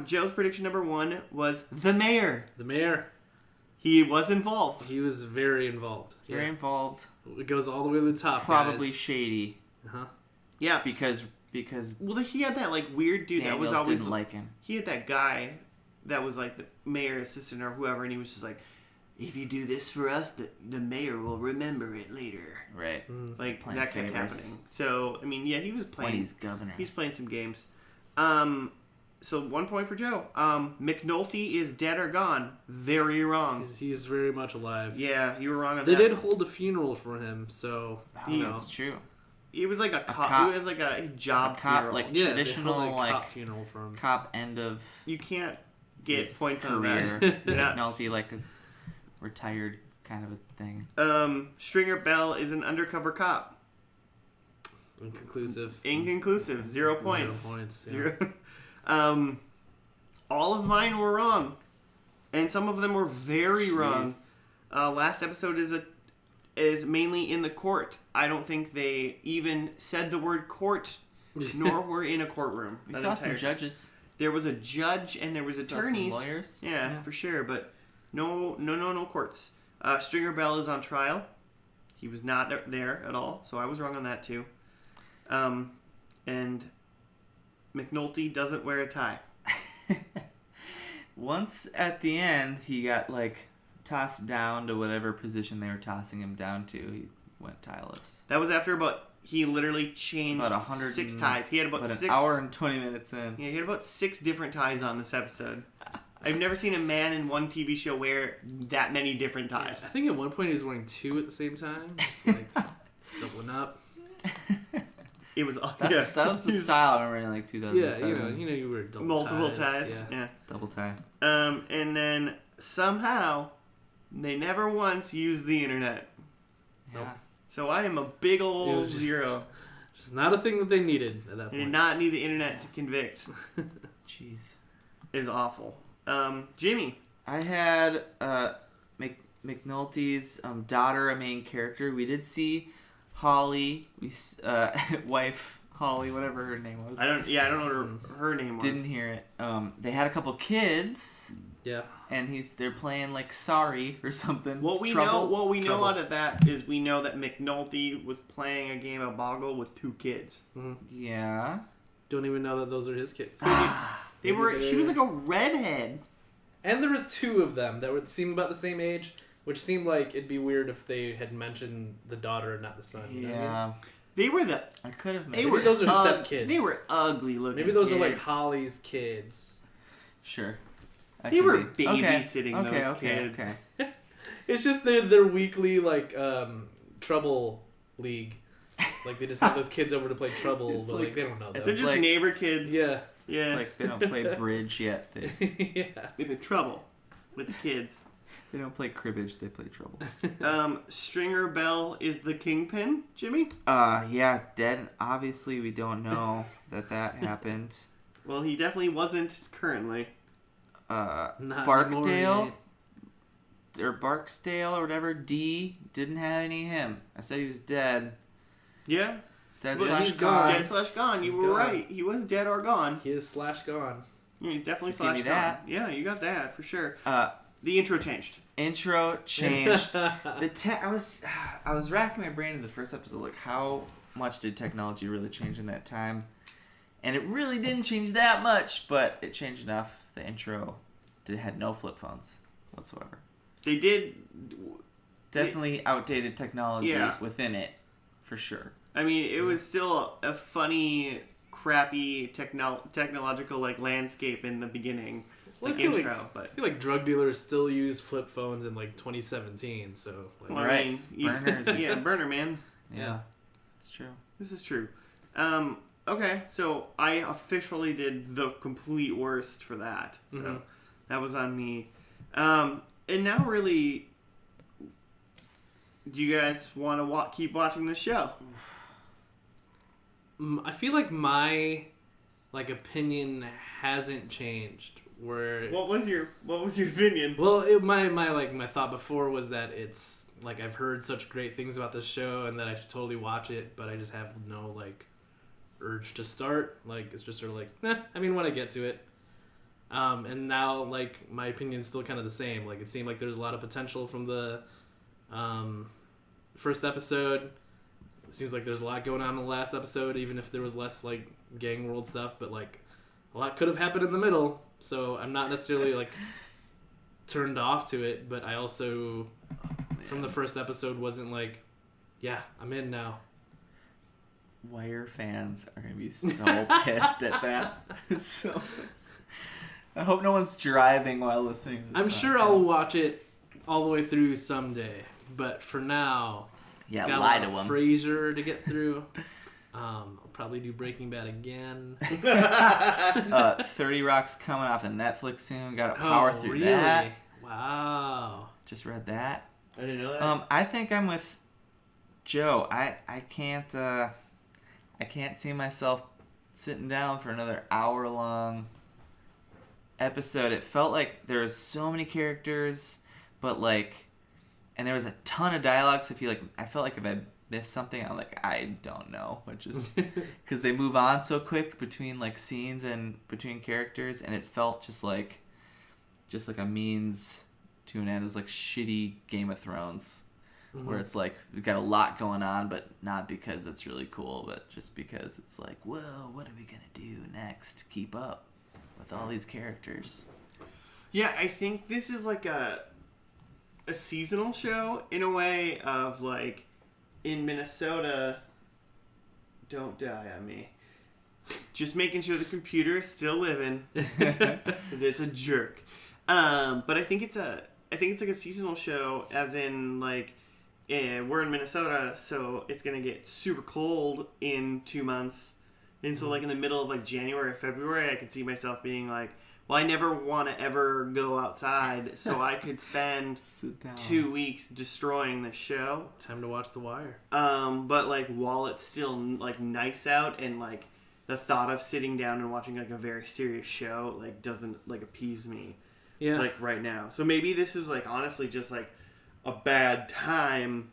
Speaker 4: Joe's prediction number 1 was the mayor.
Speaker 2: The mayor.
Speaker 4: He was involved.
Speaker 2: He was very involved.
Speaker 3: Very involved.
Speaker 2: It goes all the way to the top.
Speaker 3: Probably
Speaker 2: guys.
Speaker 3: shady.
Speaker 4: Yeah.
Speaker 3: Because
Speaker 4: well, he had that like weird dude
Speaker 3: Daniels
Speaker 4: that was always
Speaker 3: didn't like him.
Speaker 4: He had that guy that was like the mayor assistant or whoever, and he was just like, if you do this for us, the mayor will remember it later.
Speaker 3: Right.
Speaker 4: Like
Speaker 3: Playing
Speaker 4: that kept
Speaker 3: favors.
Speaker 4: happening. So I mean, yeah, he was playing.
Speaker 3: When he's governor.
Speaker 4: He's playing some games. So 1 point for Joe. McNulty is dead or gone. Very wrong.
Speaker 2: He's very much alive.
Speaker 4: Yeah, you were wrong on
Speaker 2: They
Speaker 4: that.
Speaker 2: did hold a funeral for him, so you know.
Speaker 3: That's true.
Speaker 4: It was like a cop. It was like a job funeral.
Speaker 3: Like
Speaker 2: Yeah,
Speaker 3: traditional,
Speaker 2: they held a
Speaker 3: like
Speaker 2: cop funeral for him.
Speaker 3: cop end of
Speaker 4: You can't get
Speaker 3: his
Speaker 4: points on
Speaker 3: career.
Speaker 4: that.
Speaker 3: McNulty, like his retired kind of a thing.
Speaker 4: Stringer Bell is an undercover cop.
Speaker 2: Inconclusive.
Speaker 4: 0 points.
Speaker 2: 0 points. Yeah.
Speaker 4: 0. All of mine were wrong, and some of them were very wrong. Last episode is mainly in the court. I don't think they even said the word court, nor were in a courtroom.
Speaker 3: We saw some judges.
Speaker 4: There was a judge and there was attorneys.
Speaker 3: Saw some lawyers.
Speaker 4: Yeah, for sure, but no courts. Stringer Bell is on trial. He was not there at all, so I was wrong on that too. And McNulty doesn't wear a tie.
Speaker 3: Once at the end, he got like tossed down to whatever position they were tossing him down to. He went tieless.
Speaker 4: That was after he literally changed
Speaker 3: About
Speaker 4: 6 ties. He had about 6
Speaker 3: an hour and 20 minutes in.
Speaker 4: Yeah, he had about 6 different ties on this episode. I've never seen a man in one TV show wear that many different ties.
Speaker 2: Yeah, I think at one point he was wearing 2 at the same time. Just like doubling up.
Speaker 4: It was
Speaker 3: That was the style I remember in like 2007.
Speaker 2: Yeah, you were double
Speaker 4: multiple ties. Yeah.
Speaker 3: Double tie.
Speaker 4: And then somehow they never once used the internet.
Speaker 3: Yeah.
Speaker 2: Nope.
Speaker 4: So I am a big old
Speaker 2: just
Speaker 4: 0.
Speaker 2: Just not a thing that they needed at that
Speaker 4: They
Speaker 2: point.
Speaker 4: did not need the internet to convict.
Speaker 3: Jeez.
Speaker 4: It is awful. Jimmy.
Speaker 3: I had McNulty's daughter, a main character. We did see Holly, wife Holly, whatever her name was.
Speaker 4: I don't know what her name was.
Speaker 3: Didn't hear it. They had a couple kids.
Speaker 2: Yeah.
Speaker 3: And they're playing like Sorry or something.
Speaker 4: What we know out of that is we know that McNulty was playing a game of Boggle with 2 kids.
Speaker 2: Mm-hmm.
Speaker 3: Yeah.
Speaker 2: Don't even know that those are his kids.
Speaker 4: She was like a redhead.
Speaker 2: And there was 2 of them that would seem about the same age, which seemed like it'd be weird if they had mentioned the daughter and not the son. You know what I mean?
Speaker 4: They were
Speaker 3: I could have.
Speaker 2: Maybe those are step kids.
Speaker 4: They were ugly looking.
Speaker 2: Maybe those
Speaker 4: kids.
Speaker 2: are like Holly's kids.
Speaker 3: Sure.
Speaker 4: They were babysitting those kids.
Speaker 3: Okay.
Speaker 2: It's just their weekly like trouble league. Like they just have those kids over to play trouble, but like they don't know that.
Speaker 4: They're just
Speaker 3: like,
Speaker 4: neighbor kids.
Speaker 2: Yeah.
Speaker 4: Yeah.
Speaker 3: It's like they don't play bridge yet.
Speaker 2: Yeah.
Speaker 4: They've been trouble with the kids.
Speaker 3: They don't play cribbage, they play trouble.
Speaker 4: Stringer Bell is the kingpin, Jimmy?
Speaker 3: Yeah, dead. Obviously, we don't know that happened.
Speaker 4: Well, he definitely wasn't currently.
Speaker 2: Not
Speaker 3: Barkdale
Speaker 2: anymore,
Speaker 3: or Barksdale or whatever. D didn't have any of him. I said he was dead.
Speaker 4: Yeah.
Speaker 3: Dead
Speaker 4: Well,
Speaker 3: slash
Speaker 2: he's
Speaker 3: gone.
Speaker 4: Dead slash gone. You
Speaker 2: He's
Speaker 4: were
Speaker 2: gone.
Speaker 4: right. He was dead or gone.
Speaker 2: He is / gone.
Speaker 4: Yeah, he's definitely
Speaker 3: So give
Speaker 4: slash
Speaker 3: me
Speaker 4: gone.
Speaker 3: that.
Speaker 4: Yeah, you got that for sure.
Speaker 3: The
Speaker 4: intro changed.
Speaker 3: intro changed. I was racking my brain in the first episode, like how much did technology really change in that time? And it really didn't change that much, but it changed enough. The intro had no flip phones whatsoever.
Speaker 4: They did.
Speaker 3: Definitely outdated technology
Speaker 4: Yeah.
Speaker 3: within it, for sure.
Speaker 4: I mean, it was still a funny, crappy technological like landscape in the beginning,
Speaker 2: Well,
Speaker 4: like
Speaker 2: I feel
Speaker 4: intro. But
Speaker 2: I feel like drug dealers still use flip phones in like 2017. So like,
Speaker 4: well,
Speaker 3: Right.
Speaker 4: I mean,
Speaker 3: Burners.
Speaker 4: yeah, burner man.
Speaker 3: Yeah, it's true.
Speaker 4: This is true. Okay, so I officially did the complete worst for that. So that was on me. And now, really, do you guys want to keep watching the show?
Speaker 2: I feel like my opinion hasn't changed where
Speaker 4: What was your opinion?
Speaker 2: well, my thought before was that it's like I've heard such great things about this show and that I should totally watch it, but I just have no like urge to start. Like it's just sort of like, I mean, when I get to it. And now like my opinion's still kind of the same. Like it seemed like there's a lot of potential from the first episode. It seems like there's a lot going on in the last episode, even if there was less like gang world stuff, but like a lot could have happened in the middle. So I'm not necessarily like turned off to it, but I also from the first episode wasn't like, yeah, I'm in now.
Speaker 3: Wire fans are gonna be so pissed at that. So pissed. I hope no one's driving while listening to this
Speaker 2: I'm
Speaker 3: podcast.
Speaker 2: sure I'll watch it all the way through someday, but for now,
Speaker 3: Yeah,
Speaker 2: got
Speaker 3: lie
Speaker 2: a
Speaker 3: to
Speaker 2: lot of
Speaker 3: him.
Speaker 2: Frasier to get through. I'll probably do Breaking Bad again.
Speaker 3: 30 Rock's coming off of Netflix soon. Got to power through
Speaker 2: really?
Speaker 3: that.
Speaker 2: Wow.
Speaker 3: Just read that.
Speaker 4: I didn't know that.
Speaker 3: I think I'm with Joe. I can't see myself sitting down for another hour-long episode. It felt like there was so many characters, but like, and there was a ton of dialogue. So I felt like if I missed something, I'm like, I don't know, which is because they move on so quick between like scenes and between characters, and it felt just like a means to an end. It was like shitty Game of Thrones, where it's like we've got a lot going on, but not because it's really cool, but just because it's like, whoa, what are we gonna do next to keep up with all these characters?
Speaker 4: Yeah, I think this is like a seasonal show in a way of like in Minnesota. Don't die on me. Just making sure the computer is still living because it's a jerk. But I think it's like a seasonal show, as in like we're in Minnesota, so it's gonna get super cold in 2 months, and so like in the middle of like January or February, I could see myself being like, well, I never want to ever go outside, so I could spend 2 weeks destroying the show.
Speaker 2: Time to watch The Wire.
Speaker 4: But like while it's still like nice out, and like the thought of sitting down and watching like a very serious show like doesn't like appease me.
Speaker 2: Yeah.
Speaker 4: Like right now. So maybe this is like honestly just like a bad time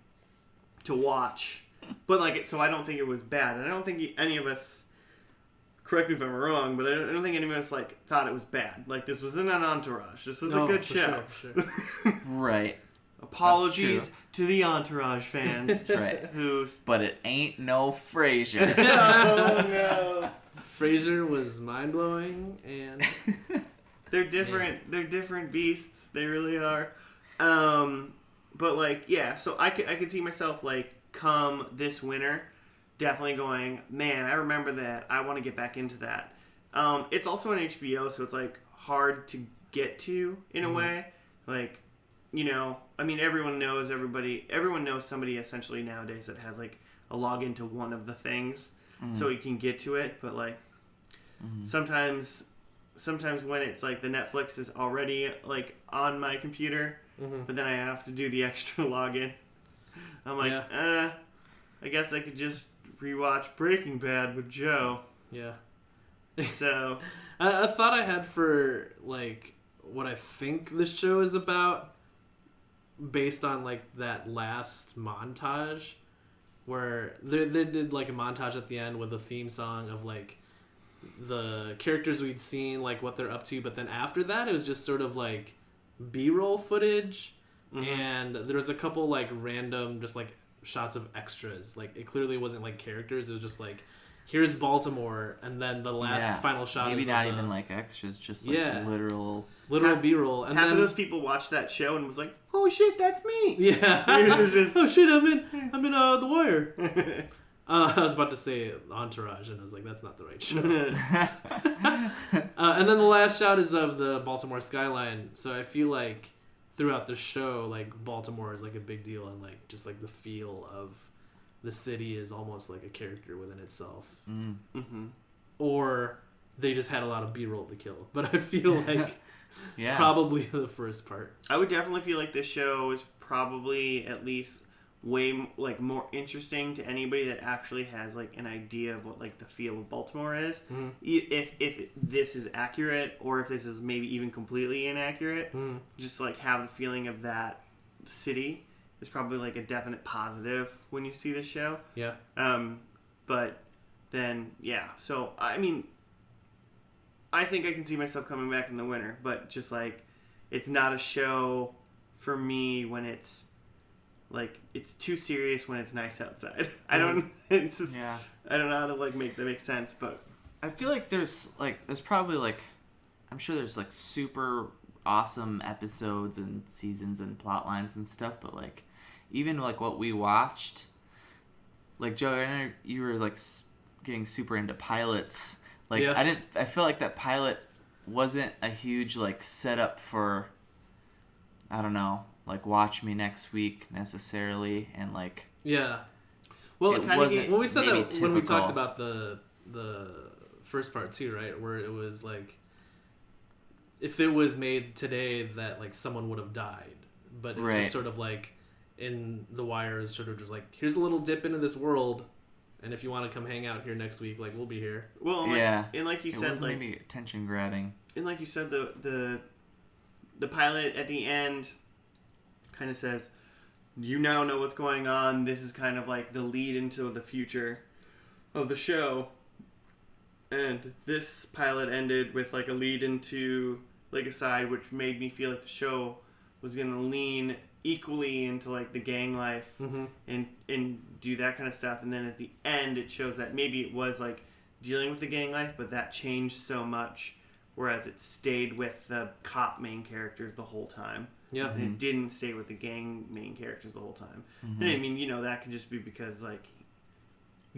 Speaker 4: to watch. But like, so I don't think it was bad. And I don't think any of us, correct me if I'm wrong, but I don't think any of us like thought it was bad. Like this wasn't an Entourage. This is a good show.
Speaker 2: Sure.
Speaker 3: Right.
Speaker 4: Apologies to the Entourage fans.
Speaker 3: That's right.
Speaker 4: Who's
Speaker 3: But it ain't no Frasier.
Speaker 4: oh no.
Speaker 2: Frasier was mind blowing, and
Speaker 4: They're different. Yeah. They're different beasts. They really are. But like, yeah. So I could see myself like come this winter, definitely going, man, I remember that. I want to get back into that. It's also on HBO, so it's like hard to get to in a way. Like, you know, I mean, everyone knows somebody essentially nowadays that has like a login to one of the things, so you can get to it. But like, sometimes when it's like the Netflix is already like on my computer, but then I have to do the extra login, I'm like, I guess I could just rewatch Breaking Bad with Joe.
Speaker 2: yeah.
Speaker 4: So
Speaker 2: a thought I had for like what I think this show is about, based on like that last montage, where they did like a montage at the end with a theme song of like the characters we'd seen, like what they're up to, but then after that it was just sort of like B-roll footage, and there was a couple like random just like shots of extras. Like it clearly wasn't like characters, it was just like, here's Baltimore, and then the last final shot
Speaker 3: maybe
Speaker 2: is
Speaker 3: not even like extras, just like literal
Speaker 2: B-roll. And
Speaker 4: half
Speaker 2: then
Speaker 4: of those people watched that show and was like, oh shit, that's me.
Speaker 2: yeah.
Speaker 4: It was just-
Speaker 2: Oh shit, I'm in The Wire. I was about to say Entourage, and I was like, that's not the right show. And then the last shot is of the Baltimore skyline. So I feel like throughout the show, like Baltimore is like a big deal, and like just like the feel of the city is almost like a character within itself. Or they just had a lot of B-roll to kill. But I feel like probably the first part.
Speaker 4: I would definitely feel like this show is probably at least way like more interesting to anybody that actually has like an idea of what like the feel of Baltimore is. If this is accurate, or if this is maybe even completely inaccurate, just like have the feeling of that city is probably like a definite positive when you see this show.
Speaker 2: Yeah.
Speaker 4: But then so I mean, I think I can see myself coming back in the winter, but just like it's not a show for me when it's like it's too serious when it's nice outside. I don't. I don't know how to like make that make sense, but
Speaker 3: I feel like there's probably like, I'm sure there's like super awesome episodes and seasons and plot lines and stuff, but like even like what we watched, like Joe, I know you were like getting super into pilots. Like I feel like that pilot wasn't a huge like setup for, I don't know, like watch me next week necessarily, and like
Speaker 4: well, it kind of
Speaker 2: we said that
Speaker 3: typical.
Speaker 2: when we talked about the first part too, right? Where it was like, if it was made today, that like someone would have died, but it was just sort of like in The Wire is sort of just like, here's a little dip into this world, and if you want to come hang out here next week, like we'll be here.
Speaker 4: Well, and like you said, like
Speaker 3: maybe attention grabbing,
Speaker 4: and like you said, the pilot at the end kind of says, you now know what's going on. This is kind of like the lead into the future of the show. And this pilot ended with like a lead into like a side, which made me feel like the show was going to lean equally into like the gang life and do that kind of stuff. And then at the end, it shows that maybe it was like dealing with the gang life, but that changed so much, whereas it stayed with the cop main characters the whole time.
Speaker 2: Yeah.
Speaker 4: And it didn't stay with the gang main characters the whole time. And I mean, that could just be because, like,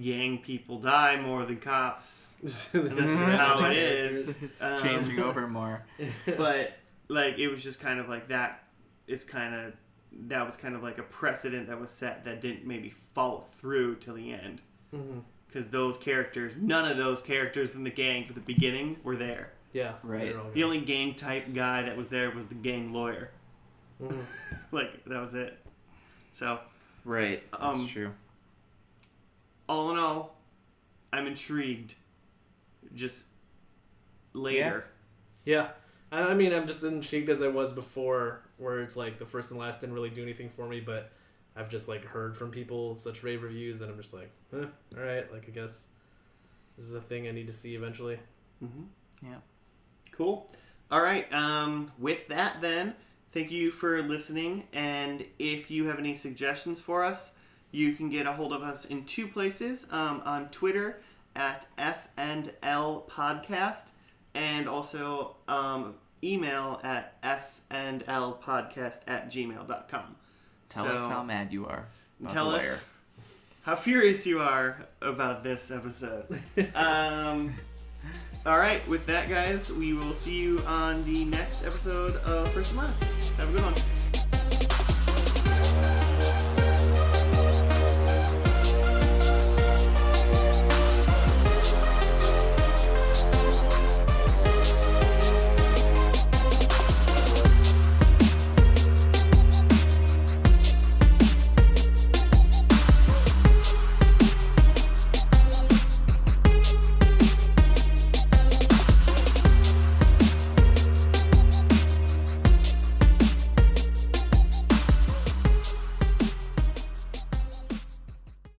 Speaker 4: gang people die more than cops. And this is how it is.
Speaker 3: It's changing over more.
Speaker 4: But, like, it was just kind of like that. That was kind of like a precedent that was set that didn't maybe follow through till the end. Because those characters, none of those characters in the gang for the beginning were there.
Speaker 2: Yeah.
Speaker 3: Right.
Speaker 4: The only gang type guy that was there was the gang lawyer. Like, that was it. So,
Speaker 3: right, that's true.
Speaker 4: All in all, I'm intrigued. Just later.
Speaker 2: Yeah. I mean, I'm just intrigued as I was before, where it's like the first and last didn't really do anything for me, but I've just like heard from people such rave reviews that I'm just like, all right, like I guess this is a thing I need to see eventually.
Speaker 3: Yeah.
Speaker 4: Cool. All right. With that, then, thank you for listening. And if you have any suggestions for us, you can get a hold of us in two places. On Twitter at FandLpodcast, and also email at FandLpodcast@gmail.com.
Speaker 3: Tell us how mad you are.
Speaker 4: Tell us how furious you are about this episode. All right, with that, guys, we will see you on the next episode of First and Last. Have a good one.